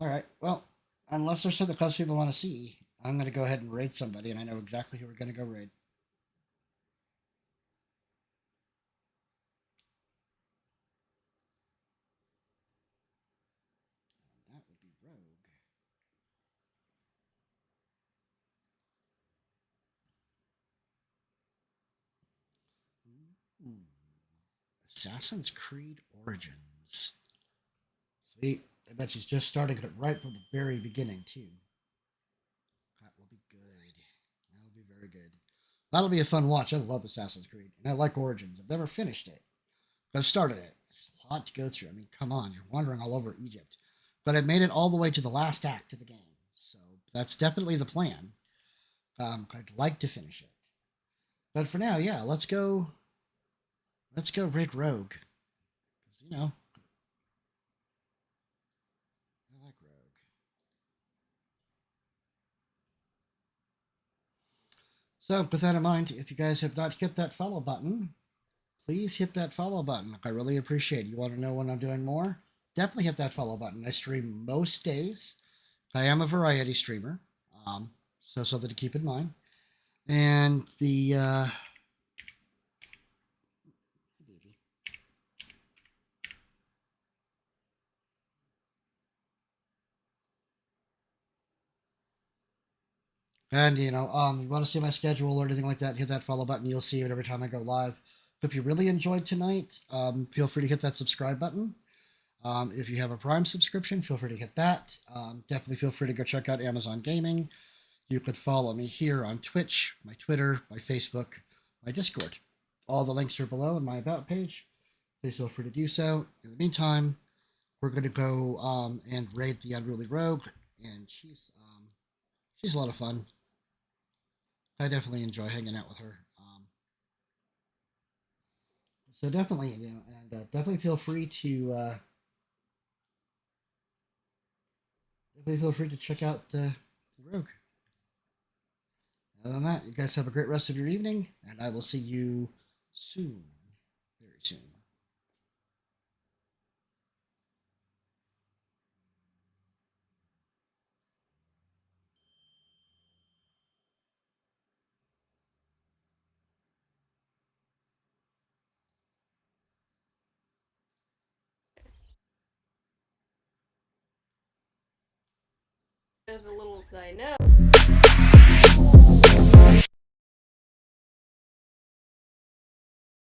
All right. Well, unless there's something else people want to see, I'm going to go ahead and raid somebody, and I know exactly who we're going to go raid. And that would be Rogue. Ooh. Assassin's Creed Origins. Sweet. I bet she's just starting it right from the very beginning, too. That will be good. That'll be very good. That'll be a fun watch. I love Assassin's Creed, and I like Origins. I've never finished it. I've started it. There's a lot to go through. I mean, come on, you're wandering all over Egypt. But I've made it all the way to the last act of the game. So that's definitely the plan. I'd like to finish it. But for now, yeah, let's go raid Rogue. 'Cause, you know, I like Rogue. So with that in mind, if you guys have not hit that follow button, please hit that follow button. I really appreciate it. You want to know when I'm doing more? Definitely hit that follow button. I stream most days. I am a variety streamer, so something to keep in mind. And the you know, you want to see my schedule or anything like that? Hit that follow button. You'll see it every time I go live. If you really enjoyed tonight, feel free to hit that subscribe button. If you have a Prime subscription, feel free to hit that. Definitely feel free to go check out Amazon Gaming. You could follow me here on Twitch, my Twitter, my Facebook, my Discord, All the links are below in my About page. Please feel free to do so. In the meantime, we're going to go and raid the Unruly Rogue, and she's a lot of fun. I definitely enjoy hanging out with her. So definitely, and definitely feel free to check out the Rogue. Other than that, you guys have a great rest of your evening, and I will see you soon, very soon. The little dino.